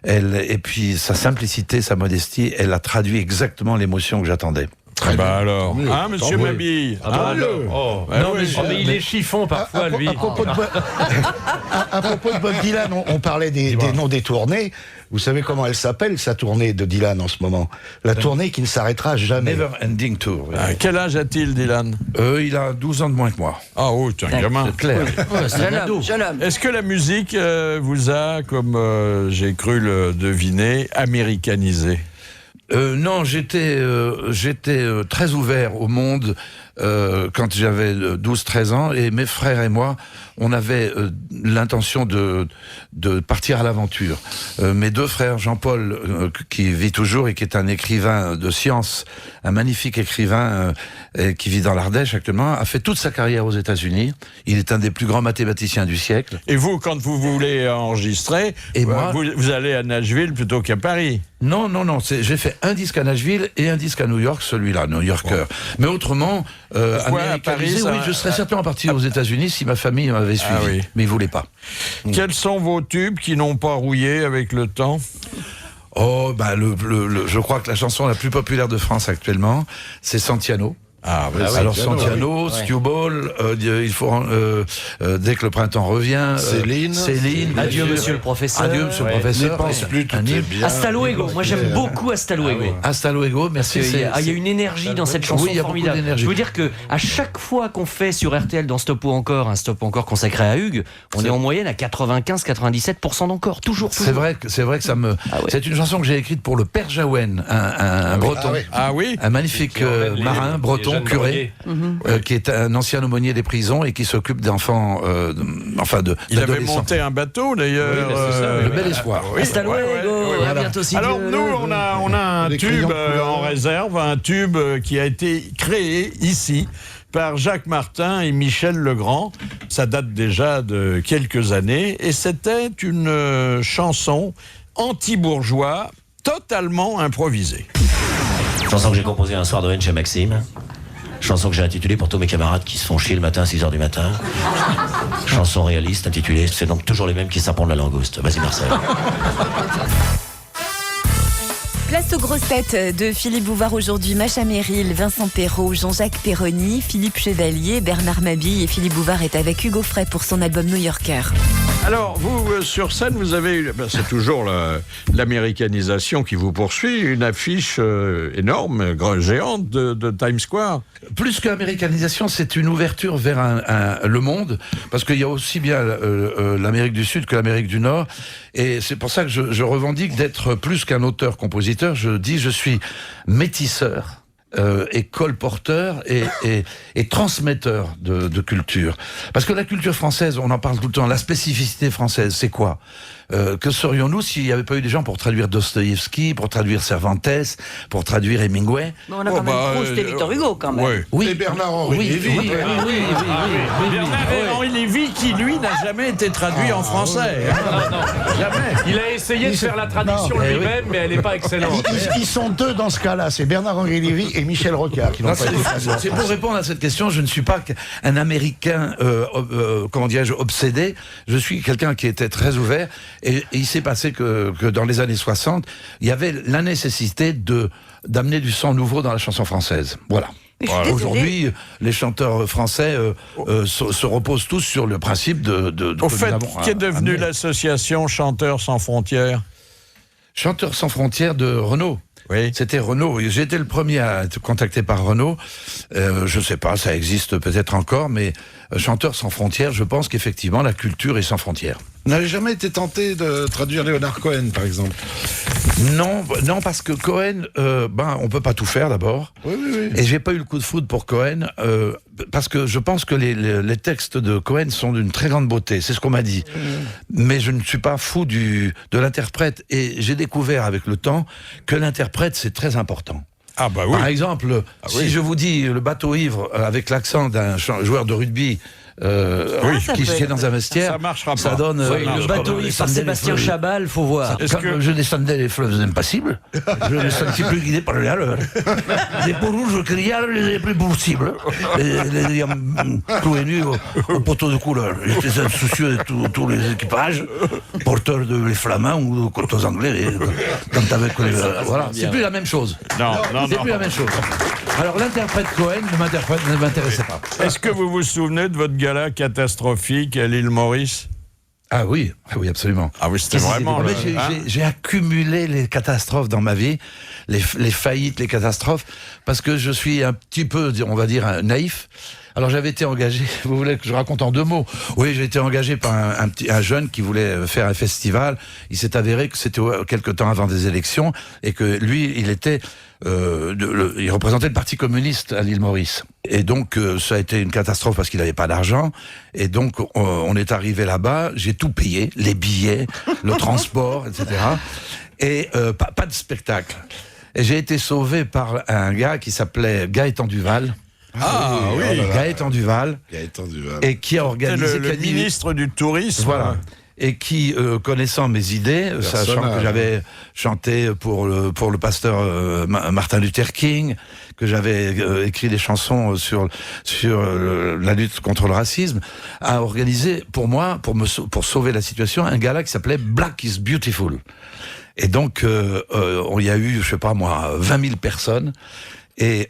et puis sa simplicité, sa modestie, elle a traduit exactement l'émotion que j'attendais. Très bien. alors, Mieux. hein, monsieur Tant mieux. Mabille Ah bah alors. Oh. Non, mais il est chiffon parfois, lui. À propos de Bob Dylan, on parlait des noms des tournées. Vous savez comment elle s'appelle, sa tournée de Dylan en ce moment? La tournée qui ne s'arrêtera jamais. Never Ending Tour. Quel âge a-t-il, Dylan? Il a 12 ans de moins que moi. Ah oui, c'est un gamin. C'est clair. Jeune homme. Est-ce que la musique vous a, comme j'ai cru le deviner, américanisé? Non, j'étais très ouvert au monde quand j'avais 12-13 ans, et mes frères et moi, on avait l'intention de partir à l'aventure. Mes deux frères, Jean-Paul, qui vit toujours et qui est un écrivain de science, un magnifique écrivain qui vit dans l'Ardèche actuellement, a fait toute sa carrière aux États-Unis. Il est un des plus grands mathématiciens du siècle. Et vous, quand vous voulez enregistrer, moi, vous allez à Nashville plutôt qu'à Paris? Non, j'ai fait un disque à Nashville et un disque à New York, celui-là, New Yorker. Mais autrement, américanisé, oui, je serais certainement parti aux États-Unis si ma famille m'avait suivi. Ah oui. Mais ils ne voulaient pas. Quels sont vos tubes qui n'ont pas rouillé avec le temps? Oh, bah, je crois que la chanson la plus populaire de France actuellement, c'est Santiano. Ah, oui, alors Santiano, Stewball, il faut dès que le printemps revient, Céline. Adieu monsieur le professeur. Adieu monsieur le professeur. N'y pense plus, tout est bien. Hasta luego. Moi j'aime beaucoup Hasta luego. Hasta luego, merci. Il y a une énergie dans cette chanson oui, il y a formidable. beaucoup d'énergie. Je veux dire que à chaque fois qu'on fait sur RTL dans Stop ou encore un Stop ou encore consacré à Hugues, on est en moyenne à 95-97% d'encore, toujours. C'est vrai que ça me. C'est une chanson que j'ai écrite pour le père Jaouen, un breton. Ah oui. Un magnifique marin breton. Curé, qui est un ancien aumônier des prisons et qui s'occupe d'enfants, il avait monté un bateau d'ailleurs. Le Bel Espoir. Hasta luego, à bientôt si Alors Dieu nous, veut. on a un tube en réserve, un tube qui a été créé ici par Jacques Martin et Michel Legrand. Ça date déjà de quelques années et c'était une chanson anti-bourgeois totalement improvisée. Chanson que j'ai composée un soir de Noël chez Maxime. Chanson que j'ai intitulée pour tous mes camarades qui se font chier le matin à 6h du matin. Chanson réaliste intitulée, c'est donc toujours les mêmes qui s'apprennent la langouste. Vas-y Marcel. Place aux grosses têtes de Philippe Bouvard aujourd'hui. Macha Merrill, Vincent Perrault, Jean-Jacques Perroni, Philippe Chevalier, Bernard Mabille et Philippe Bouvard est avec Hugo Frey pour son album New Yorker. Alors, vous, sur scène, vous avez c'est toujours l'américanisation qui vous poursuit, une affiche énorme, géante de Times Square. Plus qu'américanisation, c'est une ouverture vers le monde, parce qu'il y a aussi bien l'Amérique du Sud que l'Amérique du Nord, et c'est pour ça que je revendique d'être plus qu'un auteur-compositeur, je dis je suis métisseur. Et colporteur et transmetteur de culture. Parce que la culture française, on en parle tout le temps, la spécificité française, c'est quoi ? Que serions-nous s'il n'y avait pas eu des gens pour traduire Dostoïevski, pour traduire Cervantes, pour traduire Hemingway ? Mais on a quand même Proust et Victor Hugo, quand même. Oui. Et Bernard-Henri Lévy. Bernard-Henri Lévy, qui lui n'a jamais été traduit en français. Non. Jamais. Il a essayé de faire la traduction lui-même, mais elle n'est pas excellente. Ils sont deux dans ce cas-là, c'est Bernard-Henri Lévy et Michel Rocard qui n'ont pas été traduits. C'est pour répondre à cette question, je ne suis pas un Américain, comment dirais-je, obsédé. Je suis quelqu'un qui était très ouvert. Et il s'est passé que dans les années 60, il y avait la nécessité d'amener du sang nouveau dans la chanson française. Voilà. Aujourd'hui, les chanteurs français se reposent tous sur le principe de Au fait, qu'est devenue l'association Chanteurs sans frontières ? Chanteurs sans frontières de Renaud. Oui. C'était Renaud. J'ai été le premier à être contacté par Renaud. Je sais pas, ça existe peut-être encore, mais Chanteurs sans frontières, je pense qu'effectivement, la culture est sans frontières. Vous n'avez jamais été tenté de traduire Léonard Cohen, par exemple? Non, parce que Cohen, on peut pas tout faire d'abord. Oui. Et j'ai pas eu le coup de foudre pour Cohen, parce que je pense que les textes de Cohen sont d'une très grande beauté. C'est ce qu'on m'a dit. Mais je ne suis pas fou de l'interprète. Et j'ai découvert avec le temps que l'interprète, c'est très important. Ah bah oui. Par exemple, si je vous dis le bateau ivre avec l'accent d'un joueur de rugby qui est dans un vestiaire, ça marchera pas. Ça donne le bateau ivre par Sébastien Chabal, faut voir. Quand je descendais les fleuves impassibles, je me sentis plus guidé par les haleurs. Les peaux rouges criards, je les ai plus possibles. Les cloués nus au poteau de couleur. J'étais soucieux de tous les équipages, porteurs de les flamands ou aux anglais. Quand avec voilà, c'est plus la même chose. Non. C'est plus la même chose. Alors l'interprète Cohen ne m'intéressait pas. Est-ce que vous vous souvenez de votre gala catastrophique à l'île Maurice? Ah oui, absolument. Ah oui, c'était vraiment... J'ai accumulé les catastrophes dans ma vie, les faillites, les catastrophes, parce que je suis un petit peu, on va dire, naïf. Alors j'avais été engagé, vous voulez que je raconte en 2 mots? Oui, j'ai été engagé par un jeune qui voulait faire un festival. Il s'est avéré que c'était quelque temps avant des élections et que lui, il était... il représentait le Parti communiste à l'île Maurice. Et donc, ça a été une catastrophe parce qu'il n'avait pas d'argent. Et donc, on est arrivé là-bas, j'ai tout payé, les billets, le transport, etc. Et pas de spectacle. Et j'ai été sauvé par un gars qui s'appelait Gaëtan Duval. Ah oui, Gaëtan Duval. Et qui a organisé... le ministre du Tourisme. Voilà. Et qui, connaissant mes idées, sachant que j'avais chanté pour le pasteur Martin Luther King, que j'avais écrit des chansons sur la lutte contre le racisme, a organisé pour moi, pour sauver la situation, un gala qui s'appelait Black is Beautiful. Et donc, il y a eu, je sais pas moi, 20 000 personnes. Et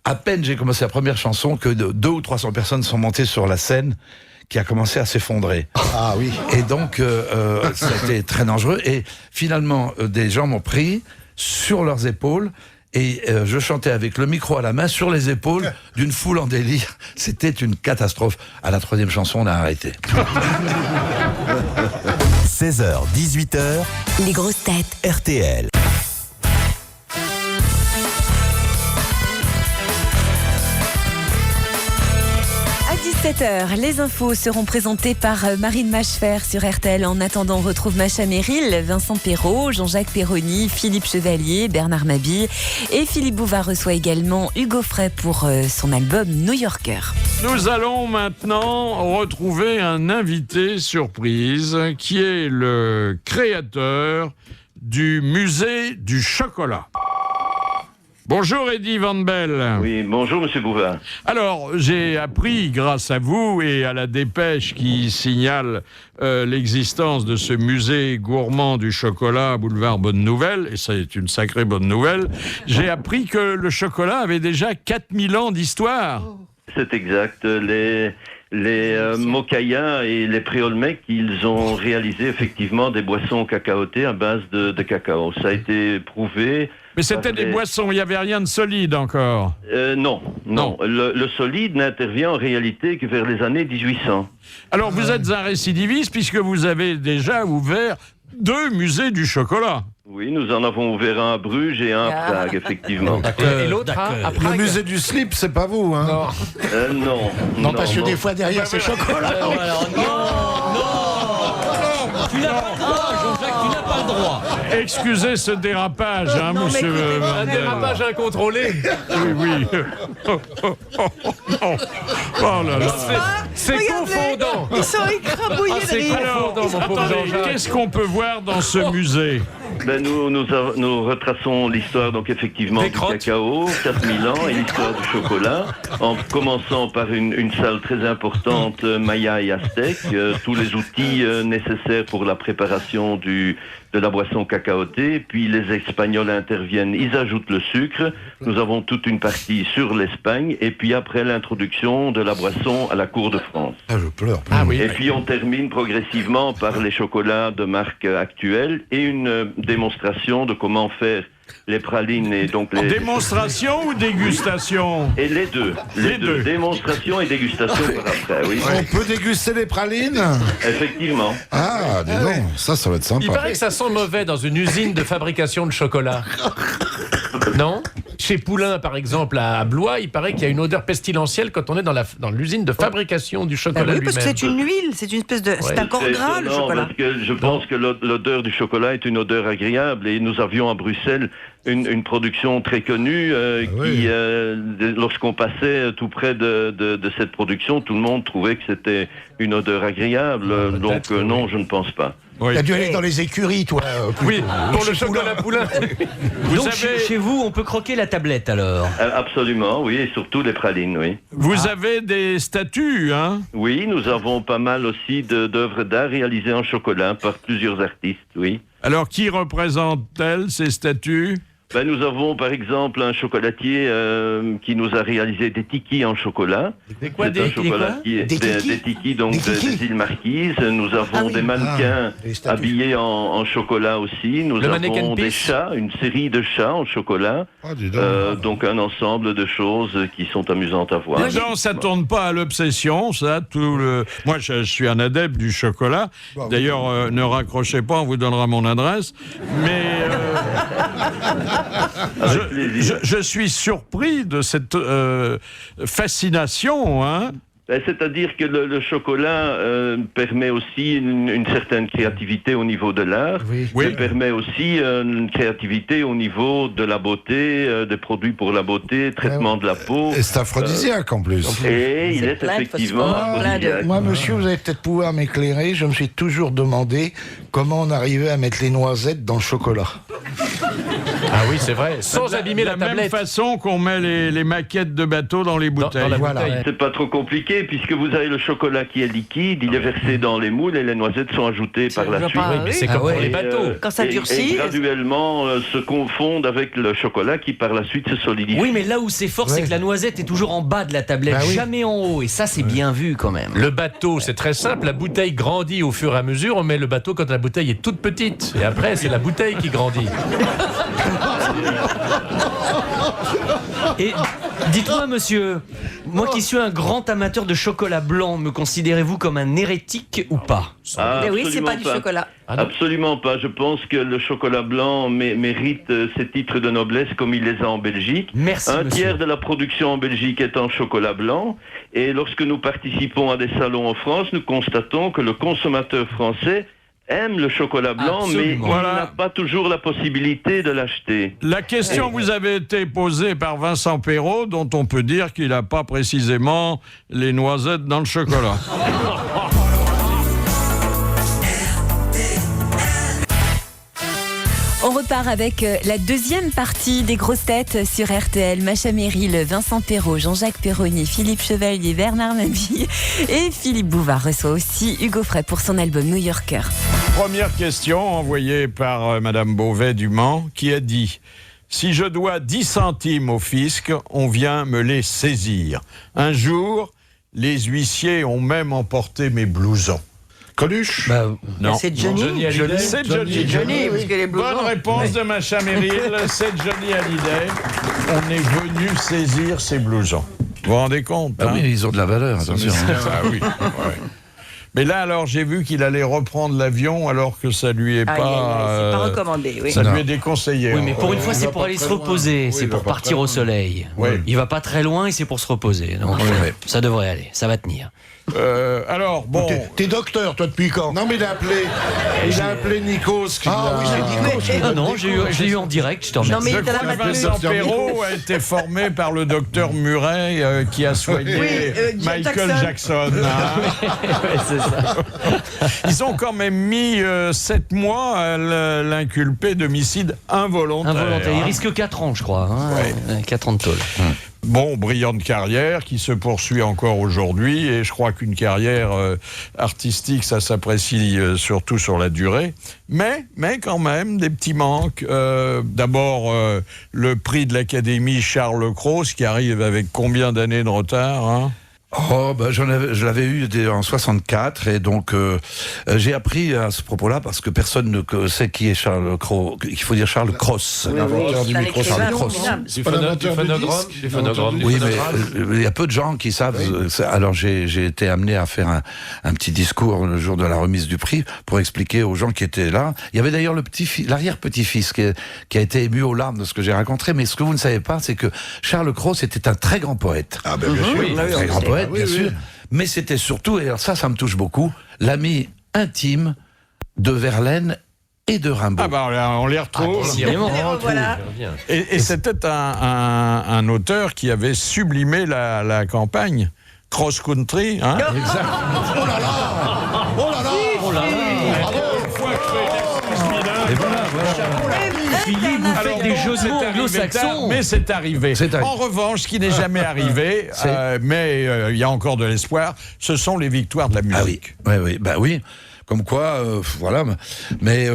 à peine j'ai commencé la première chanson que 200 ou 300 personnes sont montées sur la scène, qui a commencé à s'effondrer. Ah oui. Et donc, ça a été très dangereux. Et finalement, des gens m'ont pris sur leurs épaules et je chantais avec le micro à la main sur les épaules d'une foule en délire. C'était une catastrophe. À la 3e chanson, on a arrêté. 16h, 18h. Les grosses têtes. RTL. À 17h, les infos seront présentées par Marine Machefer sur RTL. En attendant, on retrouve Macha Merrill, Vincent Perrault, Jean-Jacques Perroni, Philippe Chevalier, Bernard Mabille. Et Philippe Bouvard reçoit également Hugo Frey pour son album New Yorker. Nous allons maintenant retrouver un invité surprise qui est le créateur du musée du chocolat. Bonjour Eddie Van Bell. Oui, bonjour Monsieur Bouvard. Alors, j'ai appris grâce à vous et à la dépêche qui signale l'existence de ce musée gourmand du chocolat, boulevard Bonne Nouvelle, et c'est une sacrée bonne nouvelle, j'ai appris que le chocolat avait déjà 4000 ans d'histoire. C'est exact. Les Mocaïens et les Préolmecs, ils ont réalisé effectivement des boissons cacaotées à base de cacao. Ça a été prouvé. Mais c'était des boissons, il n'y avait rien de solide encore. Non. Le solide n'intervient en réalité que vers les années 1800. Alors vous êtes un récidiviste puisque vous avez déjà ouvert 2 musées du chocolat. Oui, nous en avons ouvert un à Bruges et un à Prague, effectivement. Et l'autre à Prague. Le musée du slip, c'est pas vous, hein? Non. Non, parce que des fois derrière ces chocolats. Tu n'as pas le droit, Jean-Jacques, tu n'as pas le droit. Excusez ce dérapage, hein, monsieur. Un dérapage incontrôlé. Oui. Oh là là. C'est confondant. Ils sont écrabouillés de rire. Alors, attendez, qu'est-ce qu'on peut voir dans ce musée? Nous retraçons l'histoire donc effectivement du cacao, 4000 ans, et l'histoire du chocolat, en commençant par une salle très importante Maya et Aztèque, tous les outils nécessaires pour la préparation de la boisson cacaotée, puis les Espagnols interviennent, ils ajoutent le sucre, nous avons toute une partie sur l'Espagne, et puis après l'introduction de la boisson à la cour de France. Ah, je pleure. Ah oui. Et puis on termine progressivement par les chocolats de marque actuelle et une démonstration de comment faire les pralines et donc les... Démonstration ou dégustation? Et les deux. Les deux. Démonstration et dégustation par après, oui. On peut déguster les pralines? Effectivement. Ah, dis donc, ça va être sympa. Il paraît que ça sent mauvais dans une usine de fabrication de chocolat. Non? Chez Poulain, par exemple, à Blois, il paraît qu'il y a une odeur pestilentielle quand on est dans l'usine de fabrication du chocolat Oui, parce que lui-même. c'est une huile, c'est une espèce de... C'est un corps gras, le chocolat. Parce que je pense que l'odeur du chocolat est une odeur agréable, et nous avions à Bruxelles une production très connue qui, lorsqu'on passait tout près de cette production, tout le monde trouvait que c'était une odeur agréable. Donc non, je ne pense pas. Oui. T'as dû aller dans les écuries, toi. Oui, pour le chocolat Poulain. Donc chez vous, on peut croquer la tablette alors? Absolument, oui, et surtout les pralines, oui. Vous avez des statues, hein? Oui, nous avons pas mal aussi d'œuvres d'art réalisées en chocolat par plusieurs artistes, oui. Alors, qui représente-t-elle, ces statues? Nous avons par exemple un chocolatier qui nous a réalisé des tikis en chocolat. Des quoi, C'est un chocolatier, des tikis, donc des îles Marquises. Nous avons des mannequins habillés en chocolat aussi. Nous avons des chats, une série de chats en chocolat. Donc un ensemble de choses qui sont amusantes à voir. Non, ça tourne pas à l'obsession, ça. Moi, je suis un adepte du chocolat. D'ailleurs, ne raccrochez pas, on vous donnera mon adresse. Mais je suis surpris de cette fascination, hein. C'est-à-dire que le chocolat permet aussi une certaine créativité au niveau de l'art. Il permet aussi une créativité au niveau de la beauté, des produits pour la beauté, traitement de la peau. Et c'est aphrodisiaque en plus. Et il est effectivement aphrodisiaque. Moi, monsieur, vous allez peut-être pouvoir m'éclairer. Je me suis toujours demandé comment on arrivait à mettre les noisettes dans le chocolat. Ah oui, c'est vrai, sans abîmer la tablette. De la même façon qu'on met les maquettes de bateaux dans les bouteilles. C'est pas trop compliqué, puisque vous avez le chocolat qui est liquide, il est versé dans les moules et les noisettes sont ajoutées par la suite. Oui, mais c'est comme pour les bateaux. Quand ça durcit... Et graduellement se confondent avec le chocolat qui par la suite se solidifie. Oui, mais là où c'est fort, c'est que la noisette est toujours en bas de la tablette, jamais en haut. Et ça, c'est bien vu quand même. Le bateau, c'est très simple. La bouteille grandit au fur et à mesure. On met le bateau quand la bouteille est toute petite. Et après, c'est la bouteille qui grandit. Et dites-moi, monsieur, moi qui suis un grand amateur de chocolat blanc, me considérez-vous comme un hérétique ou pas? Mais oui, c'est pas du chocolat. Absolument pas. Je pense que le chocolat blanc mérite ses titres de noblesse comme il les a en Belgique. Merci, Un monsieur. tiers de la production en Belgique est en chocolat blanc. Et lorsque nous participons à des salons en France, nous constatons que le consommateur français aime le chocolat blanc, mais il n'a pas toujours la possibilité de l'acheter. La question vous avait été posée par Vincent Perrault, dont on peut dire qu'il n'a pas précisément les noisettes dans le chocolat. On repart avec la deuxième partie des grosses têtes sur RTL. Macha Merrill, Vincent Perrault, Jean-Jacques Perroni, Philippe Chevalier, Bernard Mabille et Philippe Bouvard reçoit aussi Hugo Frey pour son album New Yorker. Première question envoyée par Madame Beauvais du Mans qui a dit « Si je dois 10 centimes au fisc, on vient me les saisir. Un jour, les huissiers ont même emporté mes blousons. » Coluche ? Non. C'est Johnny. C'est Johnny. Parce que les blousons... Bonne réponse de Macha Merrill, c'est Johnny Hallyday. On est venu saisir ces blousons. Vous vous rendez compte, hein? Oui, ils ont de la valeur, attention. Ah oui, ouais. Mais là, alors, j'ai vu qu'il allait reprendre l'avion alors que ça lui est c'est pas recommandé, oui. Ça lui est déconseillé. Oui, mais pour une fois, c'est pour aller se reposer, c'est pour partir au soleil. Il va pas très loin et c'est pour se reposer. Donc, ça devrait aller, ça va tenir. Alors, bon... T'es docteur, toi, depuis quand? Non, mais il a appelé Nikos. Ah oui, c'est Nikos. Non, j'ai eu en direct, je te remercie. Non, mais il Je crois que Vincent Perrault a été formé par le docteur Murray qui a soigné Michael Jackson. C'est ça. Ils ont quand même mis 7 mois à l'inculper d'homicide involontaire. Il risque 4 ans, je crois. 4 ans de tôle. Bon, brillante carrière qui se poursuit encore aujourd'hui et je crois qu'une carrière artistique, ça s'apprécie surtout sur la durée. Mais quand même, des petits manques. D'abord, le prix de l'Académie Charles Cros qui arrive avec combien d'années de retard, hein? Je l'avais eu en 64 et donc j'ai appris à ce propos-là parce que personne ne sait qui est Charles Cros. Il faut dire Charles Cross, l'inventeur du micro. Charles Cross. Du phonogramme. Oui, mais il y a peu de gens qui savent. Alors j'ai été amené à faire un petit discours le jour de la remise du prix pour expliquer aux gens qui étaient là. Il y avait d'ailleurs l'arrière-petit-fils qui a été ému aux larmes de ce que j'ai raconté. Mais ce que vous ne savez pas, c'est que Charles Cross était un très grand poète. Ah ben bien sûr. Oui, très grand poète. Bien sûr, mais c'était surtout, et alors ça me touche beaucoup, l'ami intime de Verlaine et de Rimbaud. Ah bah on les retrouve. Et c'était un auteur qui avait sublimé la campagne cross-country. Hein? Exact. Oh là là. Oh là là. Oh là là. Et voilà. Philippe, vous faites des jeux de mots anglo-saxons. Mais c'est arrivé. En revanche, ce qui n'est jamais arrivé, mais il y a encore de l'espoir, ce sont les victoires de la musique. Ah oui. Comme quoi, voilà. Mais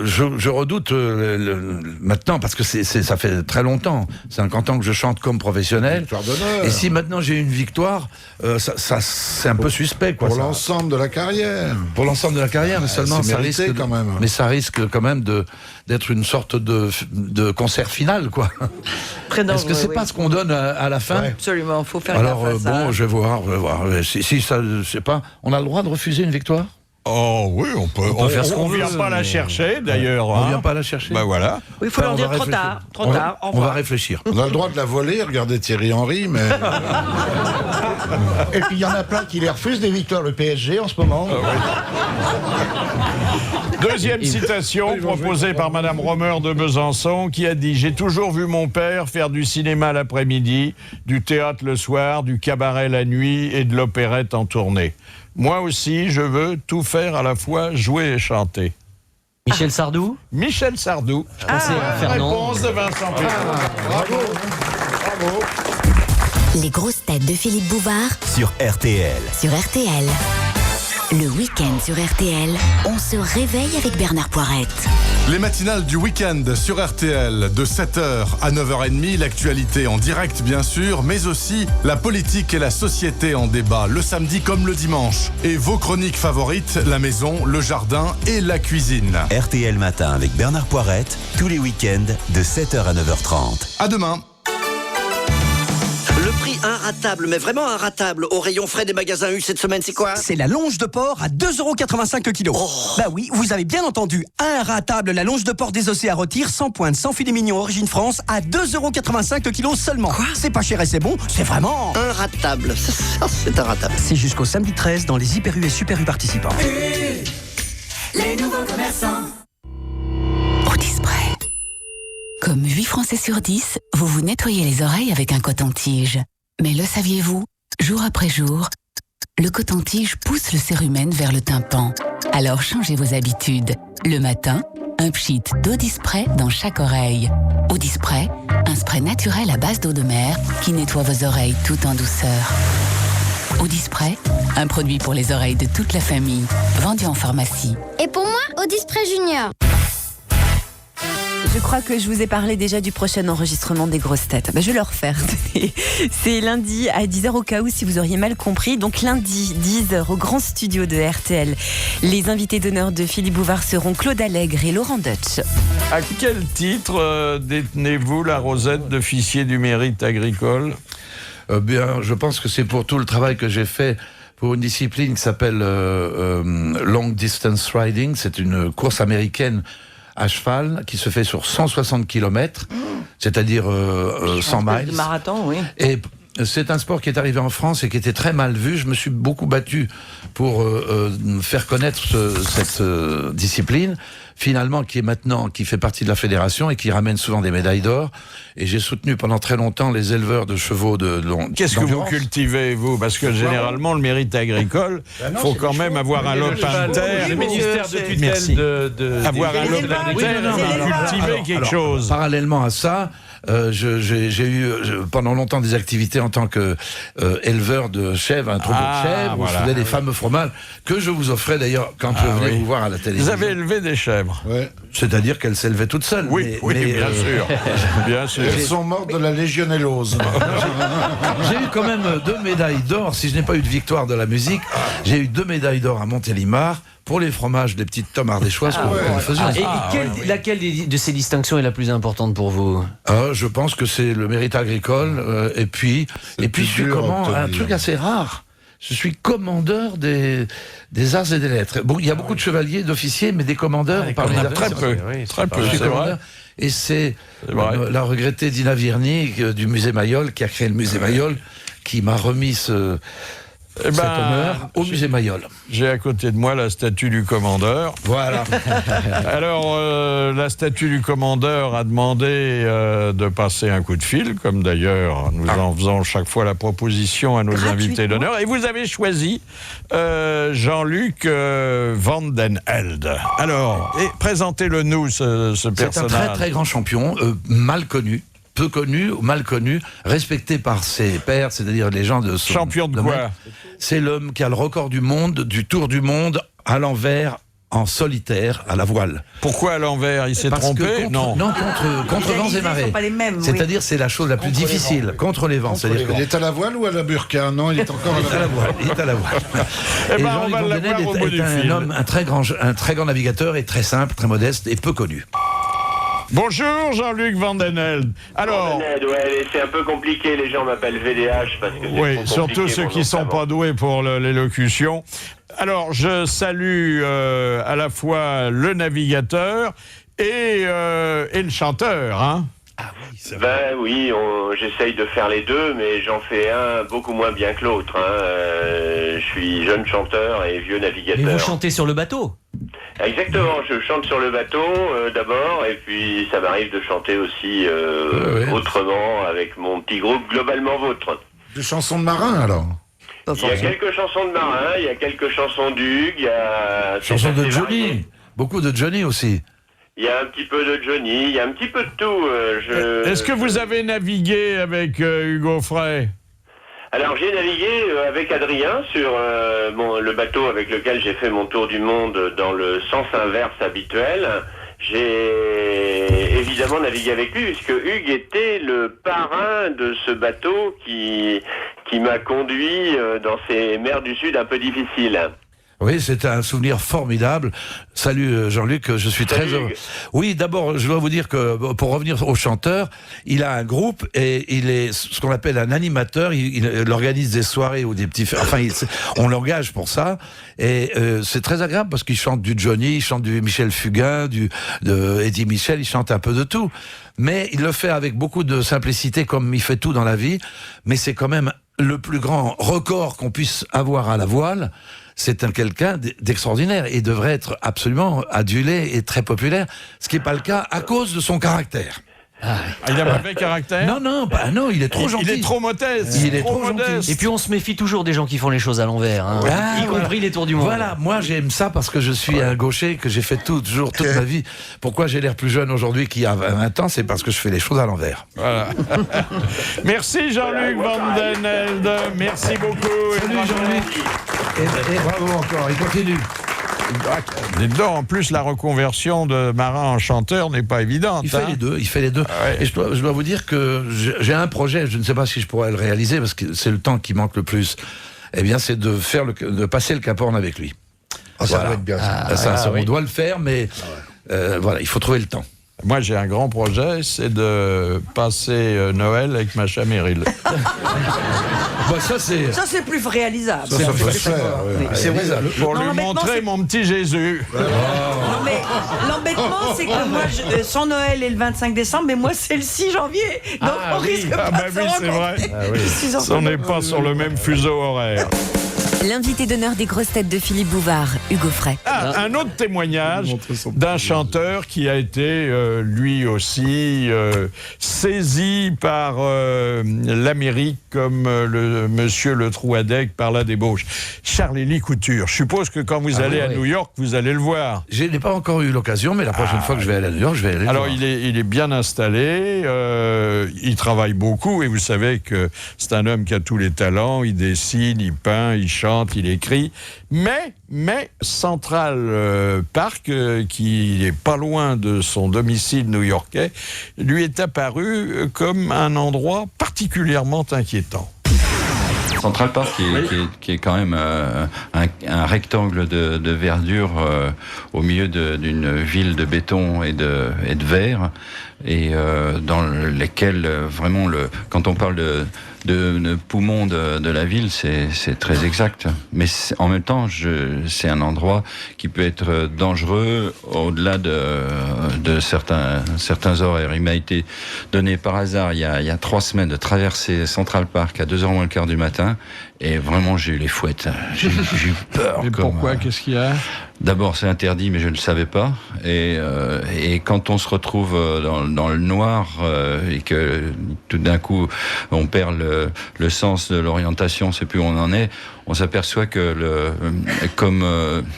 je redoute maintenant, parce que ça fait très longtemps, 50 ans que je chante comme professionnel. Victoire d'honneur. Et si maintenant j'ai une victoire, ça c'est un peu suspect, quoi. Pour l'ensemble de la carrière. Pour l'ensemble de la carrière, mais seulement c'est ça mérité, risque quand même. Mais ça risque quand même d'être une sorte de concert final, quoi. Est-ce que c'est pas ce qu'on donne à la fin? Absolument, il faut faire Alors gaffe à ça. bon, je vais voir. Si ça, je sais pas, on a le droit de refuser une victoire? Oh oui, on peut faire ce qu'on veut. On vient pas la chercher, d'ailleurs. On vient pas la chercher. Ben voilà. Oui, il faut leur dire trop tard. Trop tard. On va réfléchir. On a le droit de la voler, regardez Thierry Henry, mais... Et puis il y en a plein qui les refusent des victoires, le PSG en ce moment. Deuxième citation proposée par Madame Romer de Besançon, qui a dit « J'ai toujours vu mon père faire du cinéma l'après-midi, du théâtre le soir, du cabaret la nuit et de l'opérette en tournée. Moi aussi, je veux tout faire à la fois, jouer et chanter. » Michel Sardou? Michel Sardou. Réponse de Vincent Picard. Bravo. Bravo. Les grosses têtes de Philippe Bouvard Sur RTL. sur RTL. Le week-end sur RTL, on se réveille avec Bernard Poirette. Les matinales du week-end sur RTL de 7h à 9h30, l'actualité en direct bien sûr, mais aussi la politique et la société en débat le samedi comme le dimanche. Et vos chroniques favorites, la maison, le jardin et la cuisine. RTL Matin avec Bernard Poirette, tous les week-ends de 7h à 9h30. À demain. Le prix inratable, mais vraiment inratable, au rayon frais des magasins U cette semaine, c'est quoi? C'est la longe de porc à 2,85 € le kilo. Bah oui, vous avez bien entendu. Inratable, la longe de porc désossée à rôtir, sans pointe, sans filet mignon, origine France, à 2,85 € le kilo seulement. Quoi? C'est pas cher et c'est bon, c'est vraiment... Inratable, ça c'est inratable. C'est jusqu'au samedi 13 dans les Hyper U et Super U participants. Les nouveaux commerçants. Audispray. Comme 8 Français sur 10, vous vous nettoyez les oreilles avec un coton-tige. Mais le saviez-vous? Jour après jour, le coton-tige pousse le cérumen vers le tympan. Alors changez vos habitudes. Le matin, un pchit d'Audispray dans chaque oreille. Audispray, un spray naturel à base d'eau de mer qui nettoie vos oreilles tout en douceur. Audispray, un produit pour les oreilles de toute la famille, vendu en pharmacie. Et pour moi, Audispray Junior. Je crois que je vous ai parlé déjà du prochain enregistrement des grosses têtes. Je vais le refaire. C'est lundi à 10h au cas où si vous auriez mal compris. Donc lundi, 10h au grand studio de RTL. Les invités d'honneur de Philippe Bouvard seront Claude Allègre et Laurent Deutsch. À quel titre détenez-vous la rosette d'officier du mérite agricole? Bien, je pense que c'est pour tout le travail que j'ai fait pour une discipline qui s'appelle Long Distance Riding. C'est une course américaine à cheval qui se fait sur 160 km, c'est-à-dire 100 miles. Marathon, oui. Et c'est un sport qui est arrivé en France et qui était très mal vu. Je me suis beaucoup battu pour faire connaître cette discipline, finalement qui fait partie de la fédération et qui ramène souvent des médailles d'or. Et j'ai soutenu pendant très longtemps les éleveurs de chevaux de Qu'est-ce que vous cultivez, vous? Parce que généralement, le mérite agricole, il faut quand même avoir un lopin de terre. Le ministère de tutelle de avoir un lopin de terre et cultiver quelque chose. Parallèlement à ça, j'ai eu pendant longtemps des activités en tant que éleveur de chèvres, un troupeau de chèvres, où je faisais des fameux fromages que je vous offrais d'ailleurs quand je venais vous voir à la télévision. Vous avez élevé des chèvres? C'est-à-dire qu'elles s'élevaient toutes seules. Oui, bien sûr. Bien sûr. Elles sont mortes de la légionellose. J'ai eu quand même 2 médailles d'or. Si je n'ai pas eu de victoire de la musique, j'ai eu 2 médailles d'or à Montélimar pour les fromages des petites tomes ardéchoises que nous faisions. Laquelle de ces distinctions est la plus importante pour vous? Je pense que c'est le mérite agricole. Et puis je suis un truc assez rare. Je suis commandeur des arts et des lettres. Bon, il y a beaucoup de chevaliers, d'officiers, mais des commandeurs, on parle très peu. Très peu, c'est vrai. Et c'est la regrettée Dina Virni du musée Mayol, qui a créé le musée Mayol, qui m'a remis cet honneur au musée Mayol. J'ai à côté de moi la statue du commandeur. Voilà. Alors, la statue du commandeur a demandé de passer un coup de fil, comme d'ailleurs nous en faisons chaque fois la proposition à nos invités d'honneur. Et vous avez choisi Jean-Luc Van den Held. Alors, présentez-le nous, ce personnage. C'est un très très grand champion, mal connu. Peu connu ou mal connu, respecté par ses pairs, c'est-à-dire les gens de son champion de quoi? C'est l'homme qui a le record du monde, du tour du monde à l'envers, en solitaire, à la voile. Pourquoi à l'envers? Il s'est trompé? Non, contre vents et marées. C'est-à-dire, c'est la chose la plus difficile, contre les vents. Il est à la voile ou à la burqa? Non, il est encore à la voile. Il est à la voile. Eh ben, on va l'avoir au bout du film. Un homme, un très grand navigateur, et très simple, très modeste et peu connu. Bonjour Jean-Luc Vandenelde. Alors, ouais, c'est un peu compliqué, les gens m'appellent VDH parce que oui, surtout ceux qui sont pas doués pour l'élocution. Alors, je salue à la fois le navigateur et le chanteur, hein. Ben oui, j'essaye de faire les deux, mais j'en fais un beaucoup moins bien que l'autre. Je suis jeune chanteur et vieux navigateur. Et vous chantez sur le bateau? Exactement, je chante sur le bateau d'abord, et puis ça m'arrive de chanter aussi autrement avec mon petit groupe Globalement Vôtre. Des chansons de marins alors? Il y a quelques chansons de marins, il y a quelques chansons d'Hugues, il y a... Chansons de Johnny, beaucoup de Johnny aussi. Il y a un petit peu de Johnny, il y a un petit peu de tout. Est-ce que vous avez navigué avec Hugo Frey? Alors j'ai navigué avec Adrien sur le bateau avec lequel j'ai fait mon tour du monde dans le sens inverse habituel. J'ai évidemment navigué avec lui puisque Hugues était le parrain de ce bateau qui m'a conduit dans ces mers du Sud un peu difficiles. Oui, c'était un souvenir formidable. Salut Jean-Luc, je suis très heureux. Oui, d'abord, je dois vous dire que pour revenir au chanteur, il a un groupe et il est ce qu'on appelle un animateur. Il organise des soirées ou des petits... Enfin, on l'engage pour ça. Et c'est très agréable parce qu'il chante du Johnny, il chante du Michel Fugain, de Eddie Michel, il chante un peu de tout. Mais il le fait avec beaucoup de simplicité comme il fait tout dans la vie. Mais c'est quand même le plus grand record qu'on puisse avoir à la voile. C'est quelqu'un d'extraordinaire et devrait être absolument adulé et très populaire, ce qui n'est pas le cas à cause de son caractère. Il a un mauvais caractère? Non, il est trop gentil. Il est trop modeste. Il est trop gentil. Et puis on se méfie toujours des gens qui font les choses à l'envers, hein, y compris les tours du monde. Voilà, moi j'aime ça parce que je suis un gaucher, que j'ai fait toujours toute ma vie. Pourquoi j'ai l'air plus jeune aujourd'hui qu'il y a 20 ans? C'est parce que je fais les choses à l'envers. Voilà. Merci Jean-Luc Vandenelde. Merci beaucoup. Salut Jean-Luc. Et bravo encore, il continue. Dedans, en plus, la reconversion de marin en chanteur n'est pas évidente. Il fait les deux. Ah ouais. Et je dois vous dire que j'ai un projet, je ne sais pas si je pourrais le réaliser, parce que c'est le temps qui manque le plus. Eh bien, c'est de passer le Cap Horn avec lui. Ça va être bien. On doit le faire, mais voilà, il faut trouver le temps. Moi, j'ai un grand projet, c'est de passer Noël avec Macha Merrill. Ça, c'est plus réalisable. Ça peut se faire. C'est vrai, pour lui montrer mon petit Jésus. Non, mais l'embêtement, c'est que moi, son Noël est le 25 décembre, mais moi, c'est le 6 janvier. Donc, on risque pas de se rencontrer. On n'est pas sur le même fuseau horaire. L'invité d'honneur des grosses têtes de Philippe Bouvard, Hugo Frey. Un autre témoignage d'un chanteur qui a été lui aussi saisi par l'Amérique comme le monsieur Le Trouadec par la débauche. Charles-Élie Couture. Je suppose que quand vous allez à New York, vous allez le voir. Je n'ai pas encore eu l'occasion, mais la prochaine fois que je vais aller à New York, je vais aller le voir. Alors il est bien installé, il travaille beaucoup et vous savez que c'est un homme qui a tous les talents. Il dessine, il peint, il chante, il écrit, mais Central Park, qui est pas loin de son domicile new-yorkais, lui est apparu comme un endroit particulièrement inquiétant. Central Park, qui est quand même un rectangle de verdure au milieu d'une ville de béton et de verre, et dans lesquels vraiment, quand on parle de poumons de la ville, c'est très exact. Mais en même temps, c'est un endroit qui peut être dangereux au-delà de certains horaires. Il m'a été donné par hasard, il y a 3 semaines, de traverser Central Park à 2h moins le quart du matin. Et vraiment, j'ai eu les fouettes. J'ai eu peur. Et pourquoi? Qu'est-ce qu'il y a? D'abord, c'est interdit, mais je ne le savais pas. Et quand on se retrouve dans le noir et que tout d'un coup, on perd le sens de l'orientation, on ne sait plus où on en est, on s'aperçoit que, comme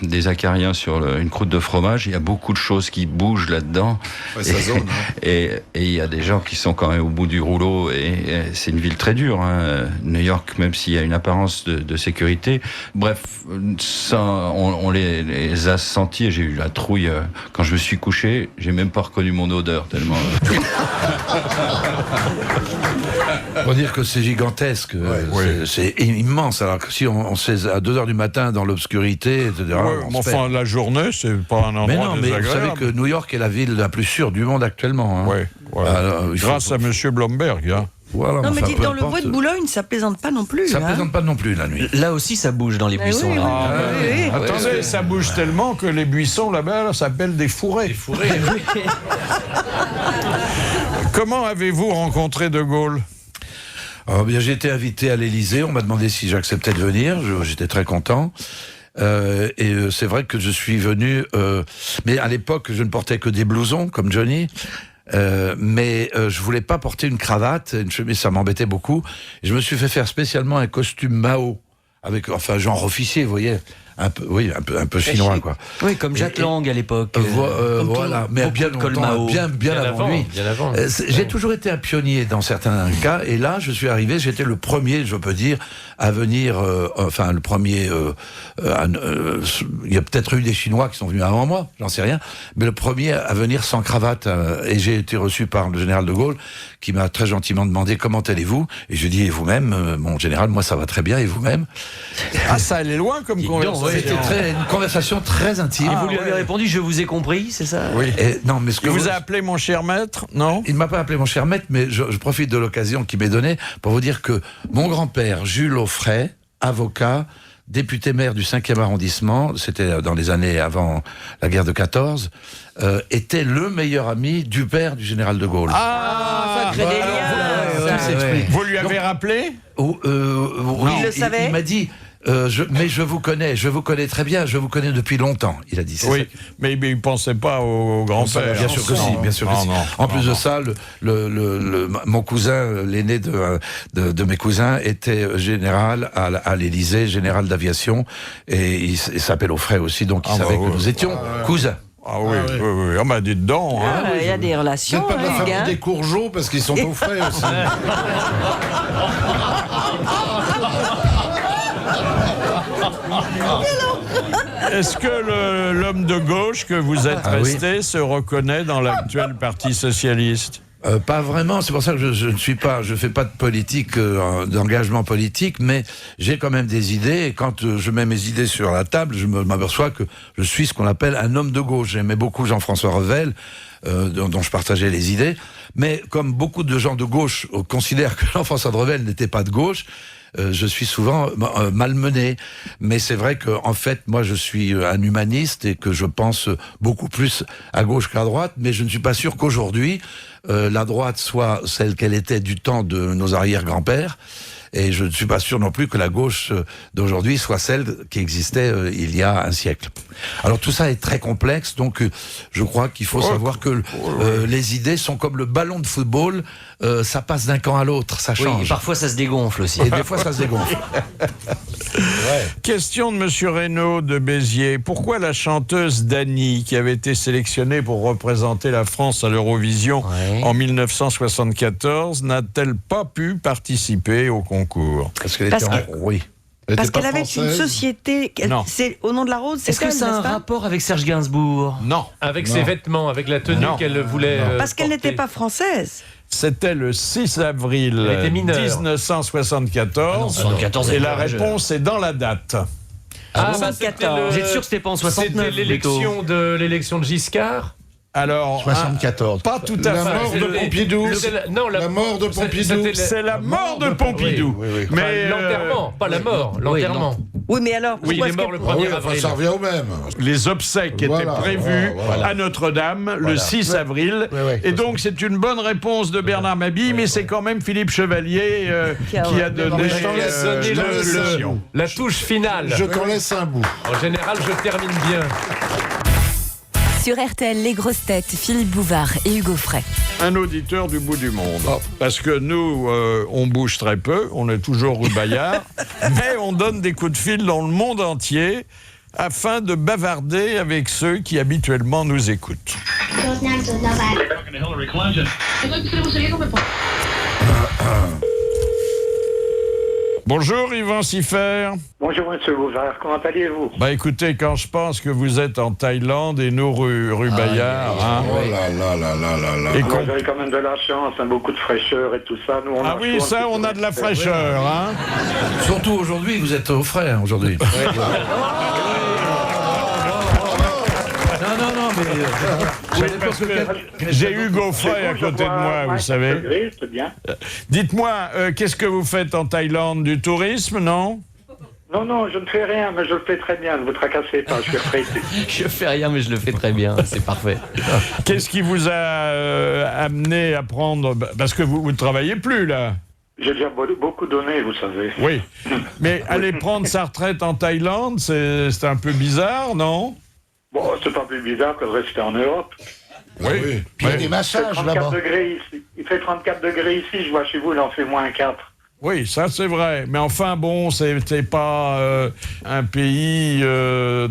des acariens sur une croûte de fromage, il y a beaucoup de choses qui bougent là-dedans. Ouais, ça zone, et il y a des gens qui sont quand même au bout du rouleau. Et c'est une ville très dure, hein. New York, même s'il y a une apparence de sécurité. Bref, ça, on les a sentis. Et j'ai eu la trouille quand je me suis couché. J'ai même pas reconnu mon odeur tellement. Faut dire que c'est gigantesque, c'est immense. Alors que si on sait à 2h du matin dans l'obscurité, etc. Enfin, la journée, c'est pas un endroit désagréable. Mais vous savez que New York est la ville la plus sûre du monde actuellement. Hein. Alors, grâce à Monsieur Blomberg. Hein. Voilà, non, mais dites, dans le bois de Boulogne, ça plaisante pas non plus. Ça plaisante pas non plus la nuit. Là aussi, ça bouge dans les buissons. Oui, là. Attendez, ça bouge tellement que les buissons là-bas là, s'appellent des fourrés. Des fourrés. Comment avez-vous rencontré De Gaulle? Bien, j'ai été invité à l'Élysée. On m'a demandé si j'acceptais de venir. J'étais très content. C'est vrai que je suis venu. Mais à l'époque, je ne portais que des blousons comme Johnny. Mais je voulais pas porter une cravate, une chemise, ça m'embêtait beaucoup. Et je me suis fait faire spécialement un costume Mao, avec, enfin, genre officier, vous voyez, un peu chinois, quoi. Oui, comme Jacques Lang à l'époque. Voilà, mais bien longtemps, bien avant lui. J'ai toujours été un pionnier dans certains cas, et là, je suis arrivé, j'étais le premier, je peux dire, à venir, le premier, il y a peut-être eu des Chinois qui sont venus avant moi, j'en sais rien, mais le premier à venir sans cravate, et j'ai été reçu par le général de Gaulle, qui m'a très gentiment demandé comment allez-vous, et je dis, et vous-même, mon général, moi ça va très bien, et vous-même? Ah, ça allait loin comme conversation. C'était une conversation très intime. Et vous lui avez répondu, je vous ai compris, c'est ça? Oui. Non, mais il vous a appelé mon cher maître, non? Il ne m'a pas appelé mon cher maître, mais je profite de l'occasion qui m'est donnée pour vous dire que mon grand-père, Jules Offray, avocat, député maire du 5e arrondissement, c'était dans les années avant la guerre de 14, était le meilleur ami du père du général de Gaulle. Ça crée des liens. Vous lui avez rappelé? Oui, il le savait. Il m'a dit... mais je vous connais très bien, je vous connais depuis longtemps, il a dit. Oui, mais il ne pensait pas au grand-père. Bien sûr que si, bien sûr que si. En plus de ça, mon cousin, l'aîné de mes cousins, était général à l'Élysée, général d'aviation, et il s'appelle Offray aussi, donc il savait que nous étions cousins. Ah oui. On m'a dit dedans. Il y a des relations. C'est pas de la famille des Courgeot, parce qu'ils sont Offray aussi. Est-ce que l'homme de gauche que vous êtes resté se reconnaît dans l'actuel Parti socialiste? Pas vraiment, c'est pour ça que je fais pas de politique, d'engagement politique, mais j'ai quand même des idées, et quand je mets mes idées sur la table, je m'aperçois que je suis ce qu'on appelle un homme de gauche. J'aimais beaucoup Jean-François Revel, dont je partageais les idées, mais comme beaucoup de gens de gauche considèrent que Jean-François Revel n'était pas de gauche, je suis souvent malmené. Mais c'est vrai que, en fait, moi, je suis un humaniste et que je pense beaucoup plus à gauche qu'à droite, mais je ne suis pas sûr qu'aujourd'hui, la droite soit celle qu'elle était du temps de nos arrière-grands-pères. Et je ne suis pas sûr non plus que la gauche d'aujourd'hui soit celle qui existait il y a un siècle. Alors tout ça est très complexe, donc je crois qu'il faut savoir que les idées sont comme le ballon de football, ça passe d'un camp à l'autre, ça change. Oui, et parfois ça se dégonfle aussi. Et des fois ça se dégonfle. Question de Monsieur Reynaud de Béziers. Pourquoi la chanteuse Dany, qui avait été sélectionnée pour représenter la France à l'Eurovision en 1974, n'a-t-elle pas pu participer au concours? Parce qu'elle était Parce qu'elle avait une société. C'est au nom de la rose. Est-ce que ça a un rapport avec Serge Gainsbourg? Non. Avec ses vêtements, avec la tenue qu'elle voulait. Parce qu'elle n'était pas française. C'était le 6 avril 1974. Et la réponse est dans la date. J'étais sûr que c'était pas en 69. C'était l'élection de Giscard. Alors, 74. Pas tout à fait. La mort de Pompidou. La mort de Pompidou. C'est la mort de Pompidou. Mais l'enterrement, pas la mort, l'enterrement. Oui, mais alors. Oui, il est mort le 1er avril. Ça revient au même. Les obsèques étaient prévues à Notre-Dame le 6 avril. Et donc, c'est une bonne réponse de Bernard Mabille, mais c'est quand même Philippe Chevalier qui a donné la touche finale. Je t'en laisse un bout. En général, je termine bien. Sur RTL, les grosses têtes, Philippe Bouvard et Hugo Frey. Un auditeur du bout du monde. Parce que nous, on bouge très peu, on est toujours rue Bayard, mais on donne des coups de fil dans le monde entier afin de bavarder avec ceux qui habituellement nous écoutent. Bonjour Yvan Siffert. Bonjour Monsieur Bouvard, comment allez-vous? Bah écoutez, quand je pense que vous êtes en Thaïlande et nous rue Bayard, Oh là là là là là là. Vous avez quand même de la chance, hein, beaucoup de fraîcheur et tout ça. Nous, on ah oui, ça, on a de la fraîcheur, hein. Surtout aujourd'hui, vous êtes au frais aujourd'hui. Non, mais j'ai Hugo Frey à côté de moi, vous savez. Degrés, c'est bien. Dites-moi, qu'est-ce que vous faites en Thaïlande? Du tourisme, non? Non, je ne fais rien, mais je le fais très bien, ne vous tracassez pas, je suis retraité. Je fais rien, mais je le fais très bien, c'est parfait. Qu'est-ce qui vous a amené à prendre... Parce que vous ne travaillez plus, là. J'ai déjà beaucoup donné, vous savez. Oui, mais aller prendre sa retraite en Thaïlande, c'est un peu bizarre, non? Bon, c'est pas plus bizarre que de rester en Europe. Oui. Puis il y a des massages là-bas. Il fait 34 degrés ici, je vois chez vous, il en fait moins 4. Oui, ça c'est vrai. Mais enfin, bon, c'est pas un pays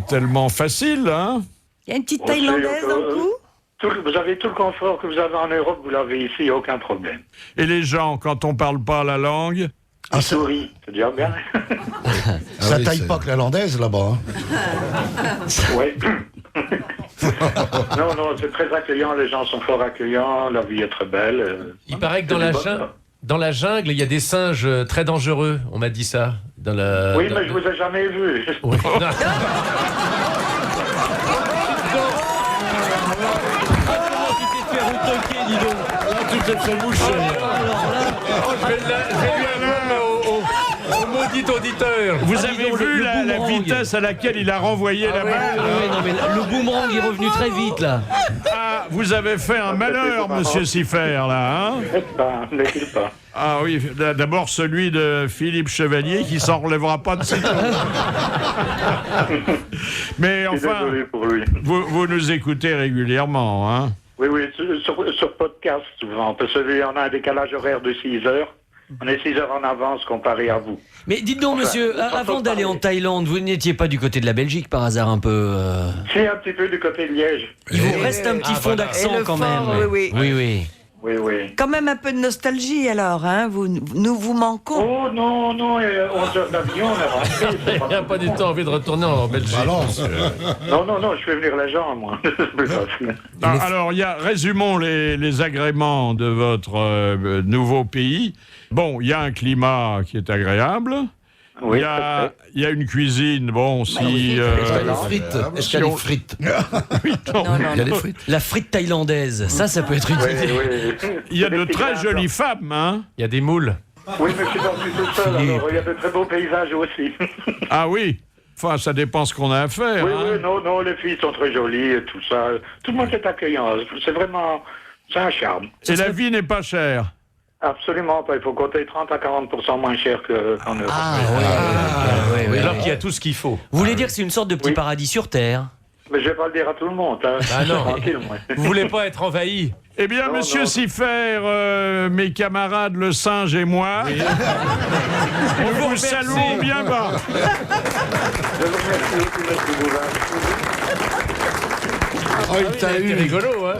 tellement facile, hein? Il y a une petite Thaïlandaise dans le coup? Vous avez tout le confort que vous avez en Europe, vous l'avez ici, aucun problème. Et les gens, quand on parle pas la langue? Ils sourient, c'est déjà bien. Ça taille pas que la landaise là-bas. Oui. Non, c'est très accueillant, les gens sont fort accueillants, la vie est très belle. Il paraît que dans la jungle, il y a des singes très dangereux, on m'a dit ça. Oui, mais je vous ai jamais vu. Oui. Tu t'es fait moucher. Au maudit auditeur. Vous avez vu la vitesse à laquelle il a renvoyé la balle? Non, mais le boomerang est revenu très vite, là. Ah, vous avez fait un malheur, monsieur Siffert, là, hein? N'est-il pas? Ah oui, d'abord celui de Philippe Chevalier qui s'en relèvera pas de sitôt. Mais enfin, vous nous écoutez régulièrement, hein? Oui, sur podcast souvent, parce qu'on a un décalage horaire de 6 heures. On est 6 heures en avance comparé à vous. Mais dites donc, monsieur, avant d'aller en Thaïlande, vous n'étiez pas du côté de la Belgique par hasard un peu Si, un petit peu du côté de Liège. Il vous reste un petit fond d'accent quand même. Oui. Quand même un peu de nostalgie alors, hein? Nous vous manquons. Oh non, 11 heures d'avion, on est rentré. Il n'y a pas du tout envie de retourner en Belgique. Non, je fais venir les gens, moi. Alors, résumons les agréments de votre nouveau pays. Bon, il y a un climat qui est agréable. Oui, il y a une cuisine, bon, si... Est-ce qu'il y a des frites? Oui, non. Il y a des frites. La frite thaïlandaise, ça peut être une idée. Oui. Il y a de très jolies femmes, hein? Il y a des moules. Oui, mais je suis pas tout seul, alors il y a de très beaux paysages aussi. Ah oui? Enfin, ça dépend ce qu'on a à faire. Oui, non, les filles sont très jolies et tout ça. Tout le monde est accueillant. C'est un charme. Et la vie n'est pas chère? Absolument pas. Il faut compter 30 à 40% moins cher qu'en Europe. Oui. Alors qu'il y a tout ce qu'il faut. Vous voulez dire que c'est une sorte de petit paradis sur Terre? Mais je vais pas le dire à tout le monde. Hein. Ah non. Tranquille, moi. Vous voulez pas être envahi? Eh bien, monsieur Siffert, mes camarades, le singe et moi, on vous salue bien bas. Je vous remercie beaucoup, monsieur Bouvard. Il t'a eu. Rigolo, hein?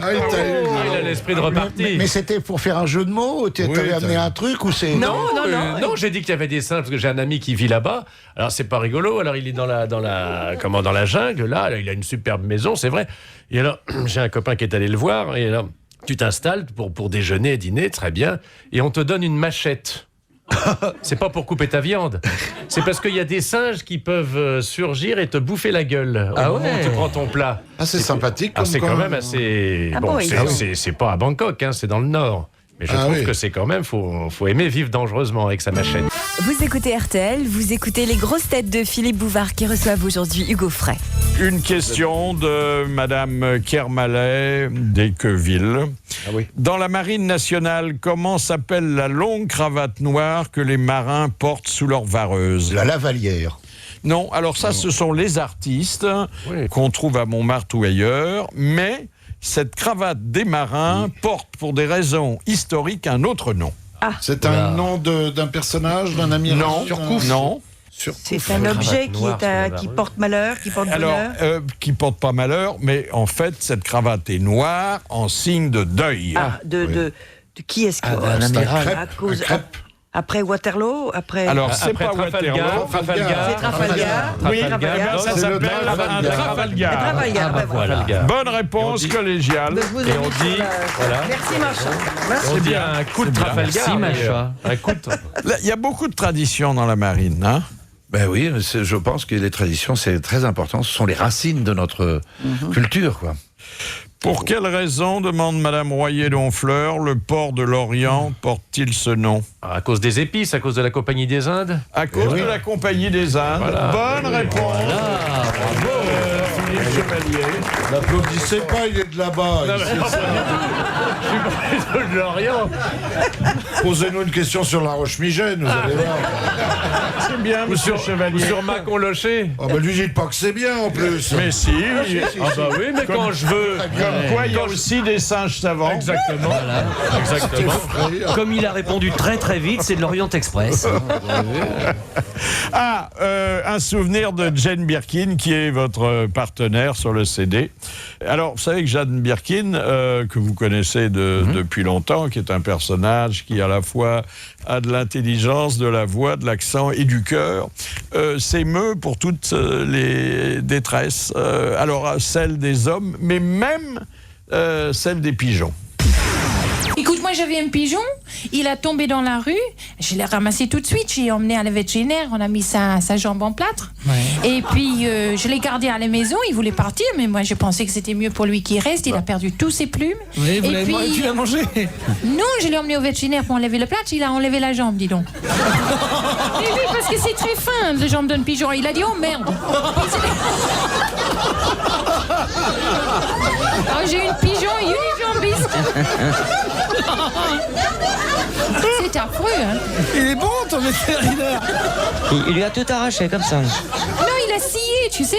Il a l'esprit de repartir. Mais c'était pour faire un jeu de mots? T'avais amené un truc ou c'est... Non, j'ai dit qu'il y avait des singes parce que j'ai un ami qui vit là-bas. Alors c'est pas rigolo. Alors il est dans la jungle. Là, il a une superbe maison, c'est vrai. Et alors j'ai un copain qui est allé le voir. Et alors tu t'installes pour déjeuner, dîner, très bien. Et on te donne une machette. C'est pas pour couper ta viande. C'est parce qu'il y a des singes qui peuvent surgir et te bouffer la gueule au moment où tu prends ton plat. Ah, c'est sympathique. C'est quand même assez... c'est pas à Bangkok, hein, c'est dans le nord. Mais je trouve que c'est quand même... Faut aimer vivre dangereusement avec sa machette. Vous écoutez RTL, vous écoutez les grosses têtes de Philippe Bouvard qui reçoivent aujourd'hui Hugo Frey. Une question de Madame Kermalet d'Équeville. Dans la marine nationale, comment s'appelle la longue cravate noire que les marins portent sous leur vareuse? La lavalière. Non, alors ça, ce sont les artistes qu'on trouve à Montmartre ou ailleurs, mais cette cravate des marins porte pour des raisons historiques un autre nom. C'est un nom d'un personnage, d'un ami? Non, non. C'est un objet qui porte malheur, qui porte bonheur. Alors, qui porte pas malheur, mais en fait, cette cravate est noire en signe de deuil. De qui est-ce qui un amiral. à cause après Waterloo, après. Alors c'est pas Waterloo, c'est Trafalgar. Oui, ça s'appelle un Trafalgar. Voilà. Bonne réponse collégiale. Et on dit voilà. Merci Macha. On dit un coup de Trafalgar. Merci Macha. Il y a beaucoup de traditions dans la marine, hein. Ben oui, je pense que les traditions, c'est très important. Ce sont les racines de notre culture, quoi. Pour quelle raison, demande Madame Royer-Donfleur, le port de l'Orient porte-t-il ce nom? À cause des épices, à cause de la Compagnie des Indes? À cause de la Compagnie des Indes. Voilà. Bonne réponse. Bravo, Philippe Chevalier. N'applaudissez pas, il est de là-bas. Je suis pas de l'Orient. Posez-nous une question sur la Roche-Migène, vous allez voir. C'est bien, monsieur Chevalier. Sur Mâcon-Locher. Ah ben lui, dites pas que c'est bien, en plus. Mais si. Ah bah oui, mais quand je veux. Comme quoi, il y a aussi des singes savants. Exactement. Voilà. Exactement. Comme il a répondu très très vite, c'est de l'Orient Express. Un souvenir de Jane Birkin, qui est votre partenaire sur le CD. Alors, vous savez que Jane Birkin, que vous connaissez depuis longtemps, qui est un personnage qui à la fois a de l'intelligence, de la voix, de l'accent et du cœur, s'émeut pour toutes les détresses. Alors, celle des hommes, mais même celle des pigeons. Écoute, moi j'avais un pigeon, il a tombé dans la rue, je l'ai ramassé tout de suite, j'ai emmené à la vétérinaire, on a mis sa jambe en plâtre. Ouais. Et puis je l'ai gardé à la maison, il voulait partir, mais moi je pensais que c'était mieux pour lui qu'il reste, il a perdu tous ses plumes. Oui, tu l'as mangé? Non, je l'ai emmené au vétérinaire pour enlever le plâtre, il a enlevé la jambe, dis donc. Et oui, parce que c'est très fin, la jambe d'un pigeon, il a dit oh merde. Alors, j'ai une pigeon unijambiste. C'est affreux, hein. Il est bon, ton vétérinaire. Il lui a tout arraché, comme ça. Non, il a scié, tu sais.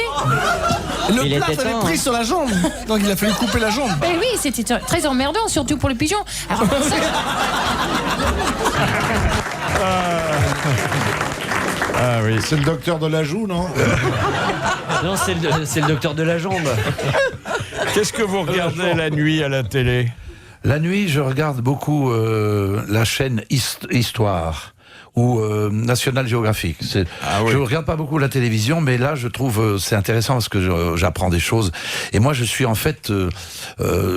Le plâtre avait pris sur la jambe. Donc il a fallu couper la jambe. Ben oui, c'était très emmerdant, surtout pour le pigeon. Alors, ça... Ah oui, c'est le docteur de la joue, non? Non, c'est le docteur de la jambe. Qu'est-ce que vous regardez la nuit à la télé? La nuit, je regarde beaucoup la chaîne Histoire ou National Geographic. Je regarde pas beaucoup la télévision, mais là, je trouve c'est intéressant parce que j'apprends des choses. Et moi, je suis en fait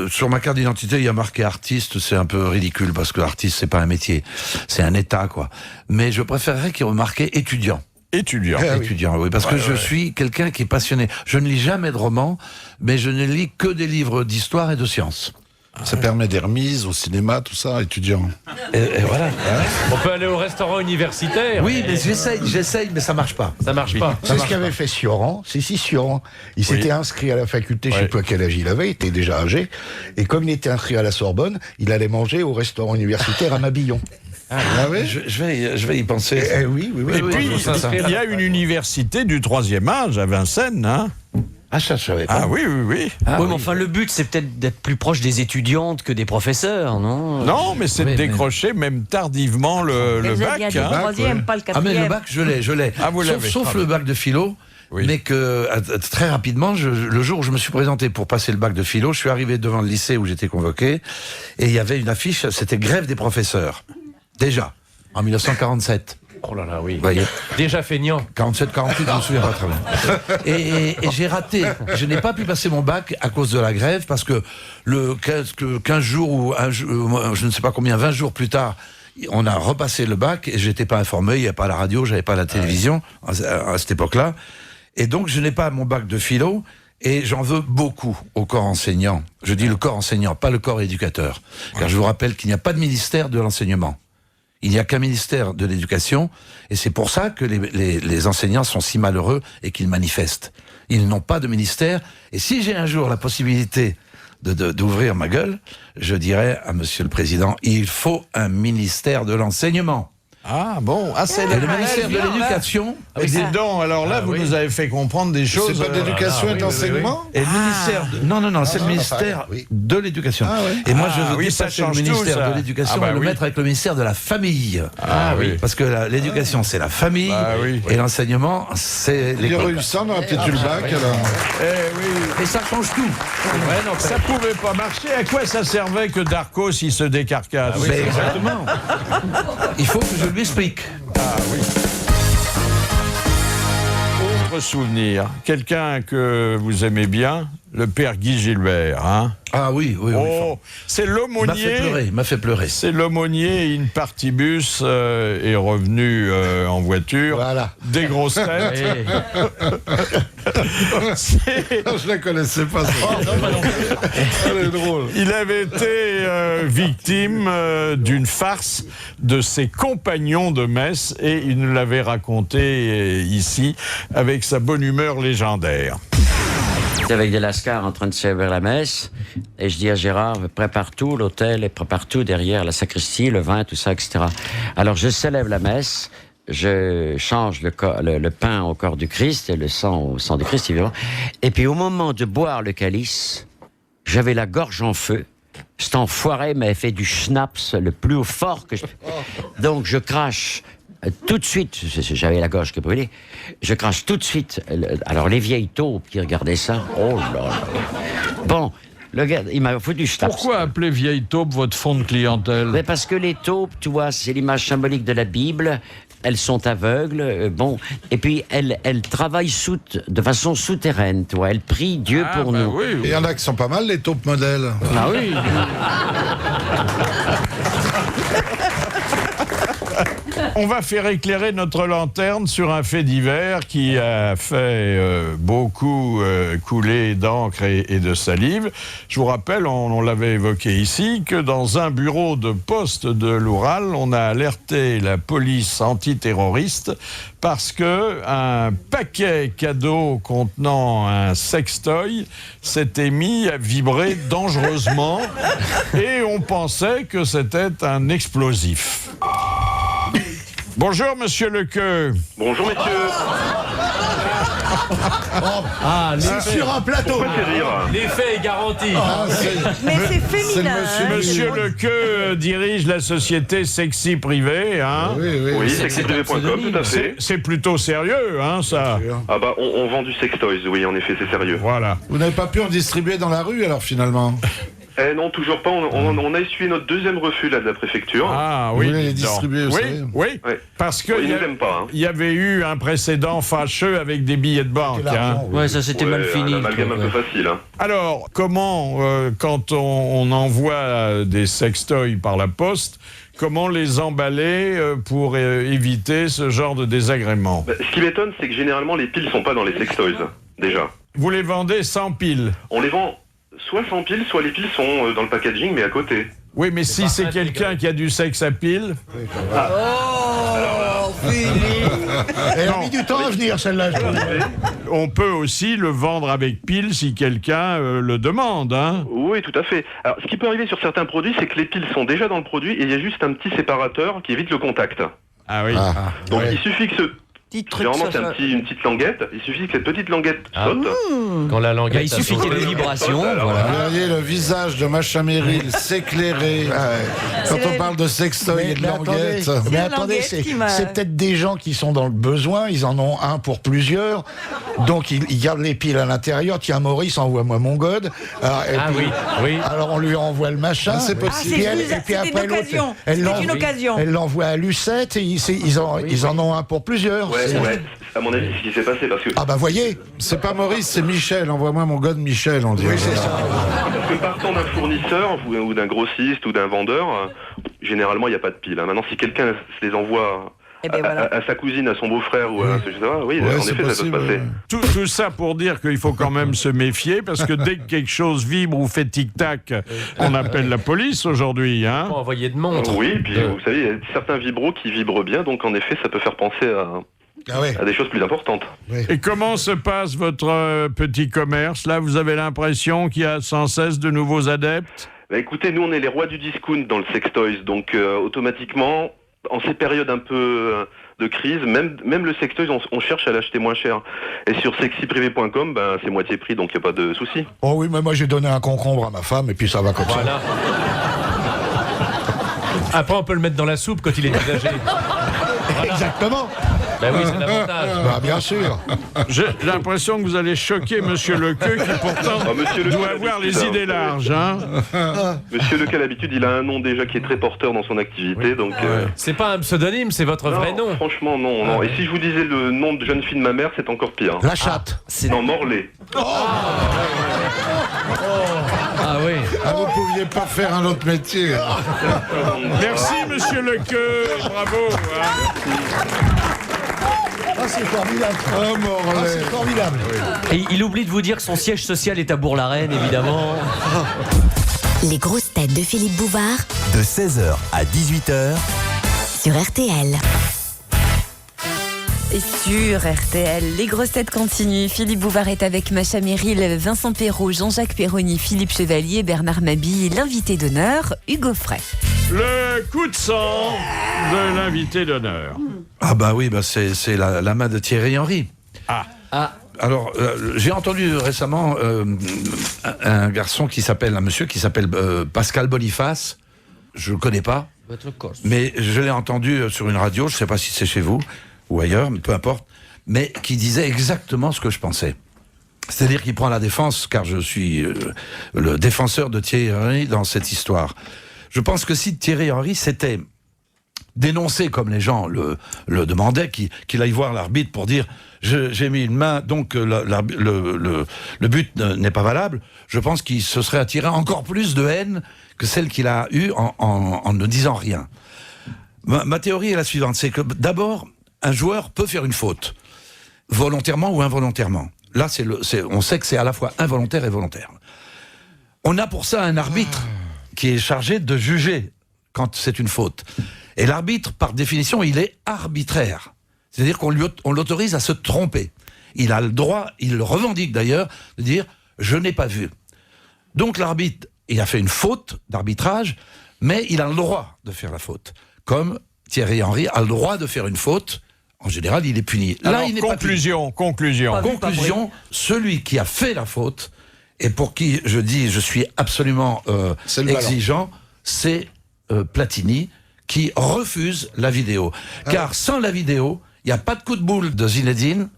sur ma carte d'identité, il y a marqué artiste. C'est un peu ridicule parce que artiste, c'est pas un métier, c'est un état, quoi. Mais je préférerais qu'il y ait marqué étudiant. Étudiant. Étudiant, oui, parce que je suis quelqu'un qui est passionné. Je ne lis jamais de romans, mais je ne lis que des livres d'histoire et de sciences. Ça permet des remises au cinéma, tout ça, étudiant. Et voilà. On peut aller au restaurant universitaire. Oui, mais j'essaye, mais ça marche pas. Ça marche pas. C'est ce qu'avait fait Sioran. Sioran. Il s'était inscrit à la faculté, je ne sais pas quel âge il avait, il était déjà âgé. Et comme il était inscrit à la Sorbonne, il allait manger au restaurant universitaire à Mabillon. Ah oui, je vais y penser. Oui. Et puis, il y a une université du 3e âge à Vincennes, hein. Ah, ça, je savais pas. Ah oui. Oui, mais enfin, le but, c'est peut-être d'être plus proche des étudiantes que des professeurs, non? Non, mais c'est de décrocher même tardivement le bac. Il y a le troisième, pas le quatrième. Ah, mais le bac, je l'ai. Ah, vous l'avez. Sauf le bac de philo. Oui. Mais que très rapidement, le jour où je me suis présenté pour passer le bac de philo, je suis arrivé devant le lycée où j'étais convoqué, et il y avait une affiche, c'était grève des professeurs. Déjà, en 1947. Oh là là, oui. Voyez. Déjà feignant. 47, 48, je me souviens pas très bien. Et j'ai raté. Je n'ai pas pu passer mon bac à cause de la grève parce que 15 jours ou je ne sais pas combien, 20 jours plus tard, on a repassé le bac et j'étais pas informé, il n'y a pas la radio, j'avais pas la télévision à cette époque-là. Et donc je n'ai pas mon bac de philo. Et j'en veux beaucoup au corps enseignant. Je dis le corps enseignant, pas le corps éducateur. Car je vous rappelle qu'il n'y a pas de ministère de l'enseignement. Il n'y a qu'un ministère de l'éducation, et c'est pour ça que les enseignants sont si malheureux et qu'ils manifestent. Ils n'ont pas de ministère, et si j'ai un jour la possibilité d'ouvrir ma gueule, je dirais à Monsieur le Président, il faut un ministère de l'enseignement. Ah bon, c'est Et le ministère de l'Éducation. Et dis donc, alors là, vous nous avez fait comprendre des choses. C'est pas d'éducation et d'enseignement Et le ministère. Non, c'est le ministère de l'Éducation. Et moi, je veux dépasser le ministère de l'Éducation et le mettre avec le ministère de la Famille. Ah oui. Parce que l'éducation, c'est la famille. Et l'enseignement, c'est l'école. Il aurait eu ça, on aurait peut-être eu le bac, alors. Eh oui. Et ça change tout. Ça pouvait pas marcher. À quoi ça servait que Darcos, il se décarcasse? Exactement. Il faut que je lui explique. Ah oui. Autre souvenir, quelqu'un que vous aimez bien, le père Guy Gilbert, hein? Ah oui. Oh, c'est l'aumônier. Il m'a fait pleurer. C'est l'aumônier in partibus est revenu en voiture. Voilà. Des grosses têtes. Je la connaissais pas. Elle est drôle. Il avait été victime d'une farce de ses compagnons de messe et il nous l'avait raconté ici avec sa bonne humeur légendaire. J'étais avec des lascars en train de servir la messe et je dis à Gérard, prépare tout, l'autel, et prépare tout derrière la sacristie, le vin, tout ça, etc. Alors je célèbre la messe, je change le pain au corps du Christ et le sang au sang du Christ, évidemment. Et puis au moment de boire le calice, j'avais la gorge en feu. Cet enfoiré m'avait fait du schnapps le plus fort que je... Donc je crache tout de suite, j'avais la gorge qui brûlait, je crache tout de suite. Alors les vieilles taupes qui regardaient ça, oh là là. Bon, le gars, il m'a foutu du schnapps. Pourquoi appeler vieille taupe votre fond de clientèle? Mais parce que les taupes, tu vois, c'est l'image symbolique de la Bible. Elles sont aveugles, bon, et puis elles travaillent de façon souterraine, tu vois. Elles prient Dieu pour nous. Oui. Et il y en a qui sont pas mal, les taupes modèles. Ah oui. On va faire éclairer notre lanterne sur un fait divers qui a fait beaucoup couler d'encre et de salive. Je vous rappelle, on l'avait évoqué ici, que dans un bureau de poste de l'Oural, on a alerté la police antiterroriste parce que un paquet cadeau contenant un sextoy s'était mis à vibrer dangereusement et on pensait que c'était un explosif. Bonjour, monsieur Lequeux. Bonjour, messieurs. C'est sur un plateau. L'effet est garanti. Mais c'est féminin. Monsieur Lequeux dirige la société Sexy Privé, hein? Oui, sexyprivé.com, tout à fait. C'est plutôt sérieux, hein, ça? Ah bah, on vend du sextoys, oui, en effet, c'est sérieux. Voilà. Vous n'avez pas pu en distribuer dans la rue, alors, finalement? Non, toujours pas. On a essuyé notre deuxième refus là, de la préfecture. Ah oui. Vous voulez les distribuer, vous savez? Oui. Parce que ils n'aiment pas. Il y avait eu un précédent fâcheux avec des billets de banque. Hein. Ouais, ça c'était mal fini. Un amalgame un peu facile. Hein. Alors, comment, quand on envoie des sextoys par la poste, comment les emballer pour éviter ce genre de désagrément? Ce qui m'étonne, c'est que généralement les piles sont pas dans les sextoys, déjà. Vous les vendez sans piles? On les vend soit sans piles, soit les piles sont dans le packaging, mais à côté. Oui, mais si c'est quelqu'un qui a du sexe à piles... Oh, Philippe. Elle a mis du temps à venir, celle-là. On peut aussi le vendre avec piles si quelqu'un le demande, hein? Oui, tout à fait. Alors, ce qui peut arriver sur certains produits, c'est que les piles sont déjà dans le produit et il y a juste un petit séparateur qui évite le contact. Ah oui. Donc, il suffit que généralement, c'est une petite languette. Il suffit que cette petite languette saute. Quand la languette... il suffit qu'il y ait des vibrations. Vous voyez le visage de Macha Merrill s'éclairer quand on parle de sextoy et de languette. Mais attendez, c'est peut-être des gens qui sont dans le besoin, ils en ont un pour plusieurs, donc ils gardent les piles à l'intérieur. Tiens, Maurice, envoie-moi mon god. Alors on lui envoie le machin. C'est possible. Et puis après l'autre, elle l'envoie à Lucette et ils en ont un pour plusieurs. Ouais, à mon avis, c'est ce qui s'est passé parce que... Ah bah voyez, c'est pas Maurice, c'est Michel. Envoie-moi mon gars de Michel, on dirait. Oui, c'est ça. Parce que partant d'un fournisseur ou d'un grossiste ou d'un vendeur, généralement il n'y a pas de pile. Maintenant, si quelqu'un se les envoie à sa cousine, à son beau-frère ou à je sais pas, oui, en effet, ça peut se passer. Tout ça pour dire qu'il faut quand même se méfier parce que dès que quelque chose vibre ou fait tic-tac, on appelle la police aujourd'hui, hein? Pour envoyer de montre. Oui, puis vous savez, il y a certains vibros qui vibrent bien, donc en effet, ça peut faire penser à des choses plus importantes. Et comment se passe votre petit commerce? Là, vous avez l'impression qu'il y a sans cesse de nouveaux adeptes? Écoutez, nous, on est les rois du discount dans le sextoys, donc automatiquement, En ces périodes un peu de crise, même le sextoy, on cherche à l'acheter moins cher. Et sur sexyprivé.com, c'est moitié prix, donc il n'y a pas de souci. Oh oui, mais moi j'ai donné un concombre à ma femme et puis ça va comme ça. Après, on peut le mettre dans la soupe quand il est usagé. Exactement. Ben oui, c'est l'avantage. Bien sûr. J'ai l'impression que vous allez choquer Monsieur Lequeux, qui pourtant doit avoir les idées larges. Hein. Monsieur Lequeux, à l'habitude, il a un nom déjà qui est très porteur dans son activité. Donc, c'est pas un pseudonyme, c'est votre vrai nom. Franchement, non. Et si je vous disais le nom de jeune fille de ma mère, c'est encore pire. La chatte. Non, Morlaix. Ah oui. Vous pouviez pas faire un autre métier. Merci Monsieur Lequeux, bravo. C'est formidable. C'est formidable. Et il oublie de vous dire que son siège social est à Bourg-la-Reine, évidemment. Les grosses têtes de Philippe Bouvard. De 16h à 18h. Sur RTL. Et sur RTL, les grosses têtes continuent. Philippe Bouvard est avec Macha Merrill, Vincent Perrault, Jean-Jacques Perroni, Philippe Chevalier, Bernard Mabille, l'invité d'honneur, Hugo Frey. Le coup de sang de l'invité d'honneur. Ah bah oui, c'est la main de Thierry Henry. Alors, j'ai entendu récemment un monsieur qui s'appelle Pascal Boniface. Je le connais pas, mais je l'ai entendu sur une radio, je sais pas si c'est chez vous ou ailleurs, mais peu importe, mais qui disait exactement ce que je pensais. C'est-à-dire qu'il prend la défense, car je suis le défenseur de Thierry Henry dans cette histoire. Je pense que si Thierry Henry s'était dénoncé comme les gens le demandaient, qu'il aille voir l'arbitre pour dire j'ai mis une main, donc le but n'est pas valable, je pense qu'il se serait attiré encore plus de haine que celle qu'il a eue en ne disant rien. Ma théorie est la suivante, c'est que d'abord, un joueur peut faire une faute, volontairement ou involontairement. Là, on sait que c'est à la fois involontaire et volontaire. On a pour ça un arbitre qui est chargé de juger quand c'est une faute. Et l'arbitre, par définition, il est arbitraire. C'est-à-dire qu'on l'autorise à se tromper. Il a le droit, il le revendique d'ailleurs, de dire « je n'ai pas vu ». Donc l'arbitre, il a fait une faute d'arbitrage, mais il a le droit de faire la faute. Comme Thierry Henry a le droit de faire une faute, en général, il est puni. Alors, là, il n'est pas puni. Conclusion, celui qui a fait la faute, et pour qui je suis absolument exigeant, c'est Platini, qui refuse la vidéo. Car sans la vidéo, il n'y a pas de coup de boule de Zinedine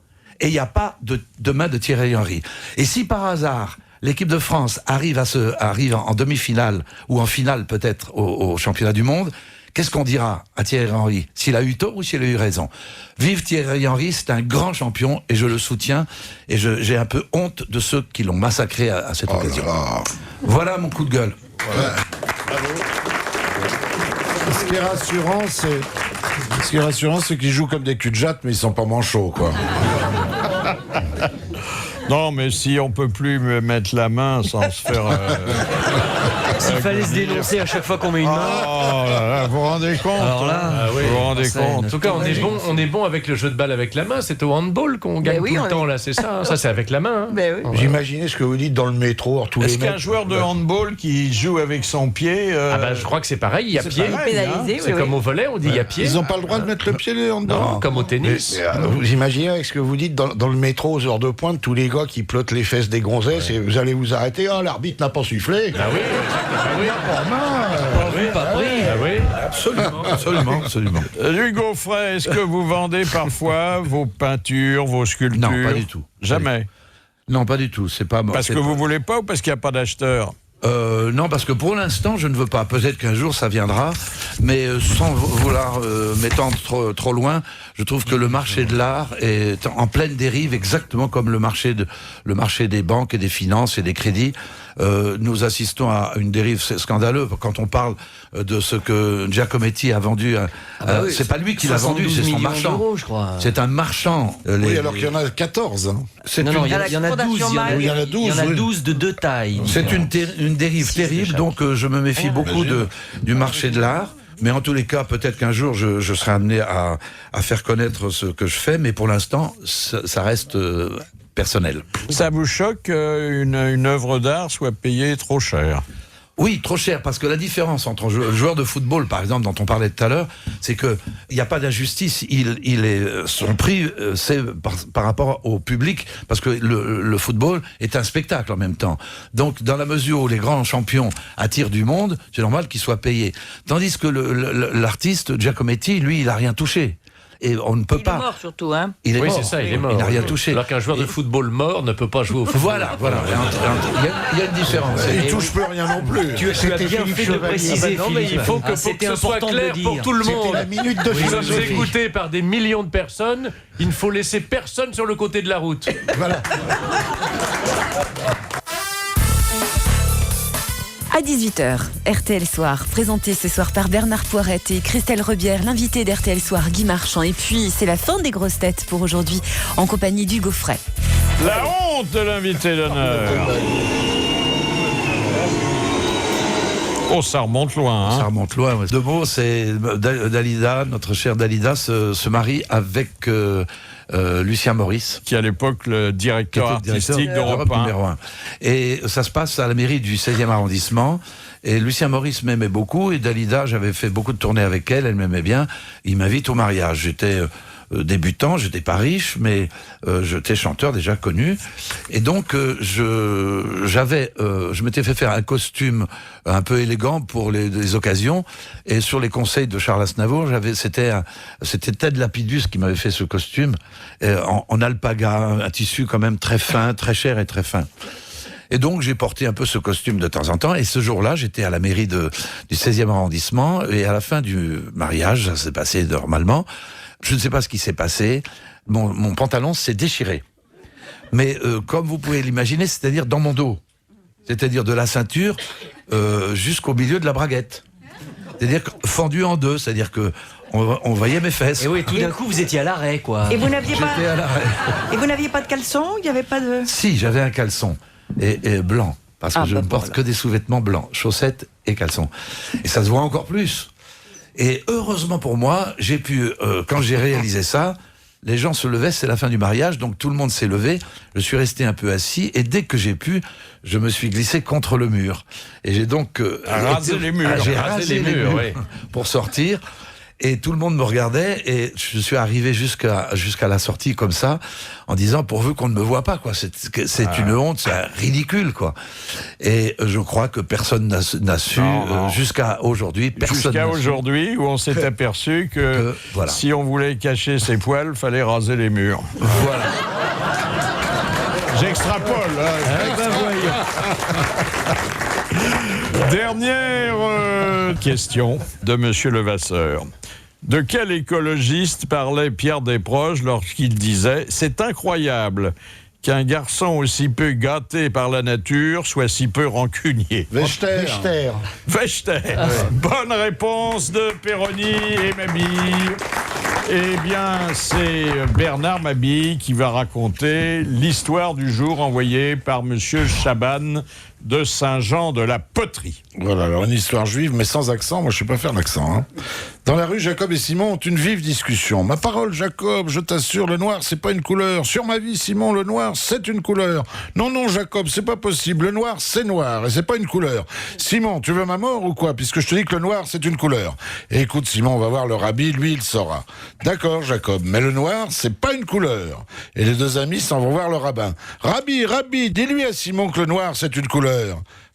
et il n'y a pas de main de Thierry Henry. Et si par hasard, l'équipe de France arrive en demi-finale ou en finale peut-être au championnat du monde, qu'est-ce qu'on dira à Thierry Henry? S'il a eu tort ou s'il a eu raison? Vive Thierry Henry, c'est un grand champion et je le soutiens. Et j'ai un peu honte de ceux qui l'ont massacré à cette occasion. Voilà mon coup de gueule. Voilà. Bravo. Ce qui est rassurant, c'est qu'ils jouent comme des culs-de-jatte, mais ils sont pas manchots, quoi. Non, mais si on peut plus me mettre la main sans se faire... S'il fallait se dénoncer à chaque fois qu'on met une main... Oh là là, vous vous rendez compte? Alors là, vous vous rendez compte? En tout cas, on est bon avec le jeu de balle avec la main. C'est au handball qu'on gagne tout le temps, là, c'est ça. Ça, c'est avec la main. J'imaginais ce que vous dites dans le métro. Est-ce qu'un joueur de handball qui joue avec son pied... je crois que c'est pareil, il y a pied. C'est comme au volley, on dit il y a pied. Ils n'ont pas le droit de mettre le pied, les handball? Non, comme au tennis. Vous imaginez avec ce que vous dites dans le métro aux heures de pointe, tous les gars qui plottent les fesses des gonzesses et vous allez vous arrêter. L'arbitre n'a pas sifflé. Ah oui. Absolument. Hugo Frey, est-ce que vous vendez parfois vos peintures, vos sculptures? Non, pas du tout. Jamais? Non, pas du tout. C'est pas parce que vous voulez pas ou parce qu'il n'y a pas d'acheteurs? Non, parce que pour l'instant, je ne veux pas. Peut-être qu'un jour, ça viendra. Mais sans vouloir m'étendre trop loin, je trouve que le marché de l'art est en pleine dérive, exactement comme le marché des banques et des finances et des crédits. Nous assistons à une dérive scandaleuse. Quand on parle de ce que Giacometti a vendu, c'est pas lui qui l'a vendu, c'est son marchand. C'est un marchand. Alors qu'il y en a 14. Hein. Il y en a 12. Il y en a 12 de deux tailles. C'est une dérive terrible, donc je me méfie beaucoup du marché de l'art. Mais en tous les cas, peut-être qu'un jour, je serai amené à faire connaître ce que je fais, mais pour l'instant, ça reste personnel. Ça vous choque qu'une œuvre d'art soit payée trop cher? Oui, trop cher, parce que la différence entre un joueur de football, par exemple, dont on parlait tout à l'heure, c'est qu'il n'y a pas d'injustice. Son prix, c'est par rapport au public, parce que le football est un spectacle en même temps. Donc, dans la mesure où les grands champions attirent du monde, c'est normal qu'ils soient payés. Tandis que l'artiste, Giacometti, lui, il n'a rien touché. Et on ne peut pas. Il est mort surtout, hein. Il est oui, mort. c'est ça, il est mort. Il n'a rien touché. Alors qu'un joueur de football mort ne peut pas jouer au football. Voilà. Il y a une différence. Il ne touche plus rien non plus. Tu as bien fait de préciser, non, mais il faut que ce soit clair pour tout le monde. C'était la minute de Nous sommes philosophie. écoutés par des millions de personnes. Il ne faut laisser personne sur le côté de la route. Voilà. À 18h, RTL Soir, présenté ce soir par Bernard Poirette et Christelle Rebière, l'invité d'RTL Soir, Guy Marchand. Et puis, c'est la fin des grosses têtes pour aujourd'hui, en compagnie d'Hugo Frey. La honte de l'invité d'honneur. Oh, ça remonte loin. Hein. Ça remonte loin. Ouais. Deux mots, c'est Dalida, notre chère Dalida, se marie avec Lucien Maurice. Qui à l'époque le directeur artistique d'Europe 1. Numéro 1. Et ça se passe à la mairie du 16e arrondissement. Et Lucien Maurice m'aimait beaucoup. Et Dalida, j'avais fait beaucoup de tournées avec elle. Elle m'aimait bien. Il m'invite au mariage. J'étais débutant, j'étais pas riche, mais j'étais chanteur déjà connu. Et donc je m'étais fait faire un costume un peu élégant pour les occasions. Et sur les conseils de Charles Aznavour, c'était Ted Lapidus qui m'avait fait ce costume en alpaga, un tissu quand même très fin, très cher et très fin. Et donc, j'ai porté un peu ce costume de temps en temps. Et ce jour-là, j'étais à la mairie du 16e arrondissement. Et à la fin du mariage, ça s'est passé normalement. Je ne sais pas ce qui s'est passé. Mon pantalon s'est déchiré. Mais comme vous pouvez l'imaginer, c'est-à-dire dans mon dos. C'est-à-dire de la ceinture jusqu'au milieu de la braguette. C'est-à-dire fendu en deux. C'est-à-dire que on voyait mes fesses. Et oui, tout d'un coup, vous étiez à l'arrêt, quoi. Et vous n'aviez pas... J'étais à l'arrêt. Et vous n'aviez pas de caleçon? Il n'y avait pas de... Si, j'avais un caleçon. Et blanc. Parce que je ne porte que des sous-vêtements blancs. Chaussettes et caleçons. Et ça se voit encore plus. Et heureusement pour moi, j'ai pu, quand j'ai réalisé ça, les gens se levaient, c'est la fin du mariage, donc tout le monde s'est levé, je suis resté un peu assis, et dès que j'ai pu, je me suis glissé contre le mur. Et j'ai donc... rasé les murs. J'ai rasé les murs oui. Pour sortir. Et tout le monde me regardait, et je suis arrivé jusqu'à la sortie comme ça, en disant pourvu qu'on ne me voit pas, quoi. C'est une honte, c'est ridicule, quoi. Et je crois que personne n'a su jusqu'à aujourd'hui. Jusqu'à aujourd'hui, où on s'est aperçu que voilà. Si on voulait cacher ses poils, fallait raser les murs. Voilà. J'extrapole. Dernière question de Monsieur Levasseur. De quel écologiste parlait Pierre Desproges lorsqu'il disait « C'est incroyable qu'un garçon aussi peu gâté par la nature soit si peu rancunier ». Wechter. Bonne réponse de Péroni et Mabille. Eh bien, c'est Bernard Mabille qui va raconter l'histoire du jour envoyée par Monsieur Chaban de Saint-Jean-de-la-Poterie. Voilà, alors une histoire juive, mais sans accent. Moi, je ne sais pas faire l'accent. Hein. Dans la rue, Jacob et Simon ont une vive discussion. Ma parole, Jacob, je t'assure, le noir, c'est pas une couleur. Sur ma vie, Simon, le noir, c'est une couleur. Non, non, Jacob, c'est pas possible. Le noir, c'est noir, et c'est pas une couleur. Simon, tu veux ma mort ou quoi? Puisque je te dis que le noir, c'est une couleur. Et écoute, Simon, on va voir le rabbi, lui, il saura. D'accord, Jacob, mais le noir, c'est pas une couleur. Et les deux amis s'en vont voir le rabbin. Rabbi, dis-lui à Simon que le noir, c'est une couleur.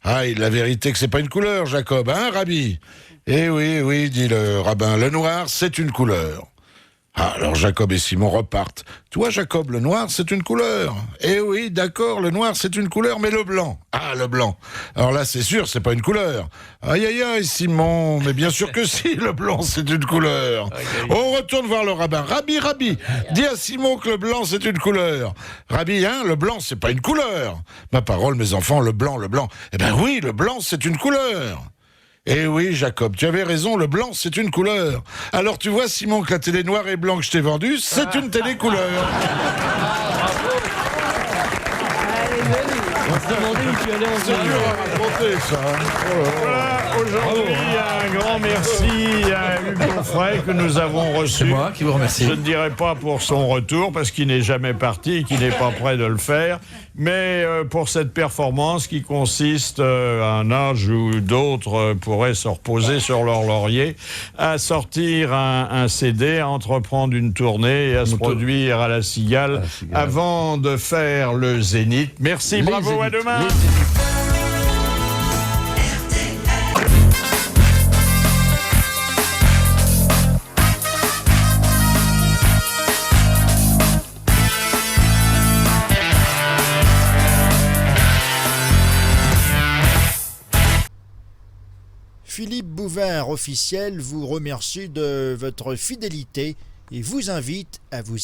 Ah, la vérité que c'est pas une couleur, Jacob, hein, Rabbi? Eh oui, dit le rabbin, le noir, c'est une couleur. Ah, alors Jacob et Simon repartent. Toi, Jacob, le noir, c'est une couleur. Eh oui, d'accord, le noir, c'est une couleur, mais le blanc. Ah, le blanc. Alors là, c'est sûr, c'est pas une couleur. Aïe, aïe, aïe, Simon, mais bien sûr que si, le blanc, c'est une couleur. On retourne voir le rabbin. Rabbi, dis à Simon que le blanc, c'est une couleur. Rabbi, hein, le blanc, c'est pas une couleur. Ma parole, mes enfants, le blanc. Eh ben oui, le blanc, c'est une couleur. Eh oui, Jacob, tu avais raison, le blanc, c'est une couleur. Alors tu vois, Simon, que la télé noire et blanc que je t'ai vendue, c'est une télé couleur. On se demandait où tu allais en C'est dur à raconter, ça. Voilà, aujourd'hui, un grand merci à Hugues Beaufray que nous avons reçu. C'est moi qui vous remercie. Je ne dirai pas pour son retour, parce qu'il n'est jamais parti et qu'il n'est pas prêt de le faire, mais pour cette performance qui consiste, à un âge où d'autres pourraient se reposer sur leur laurier, à sortir un CD, à entreprendre une tournée et à se produire à la Cigale avant de faire le Zénith. Merci, bravo, à demain. Philippe Bouvard officiel vous remercie de votre fidélité et vous invite à vous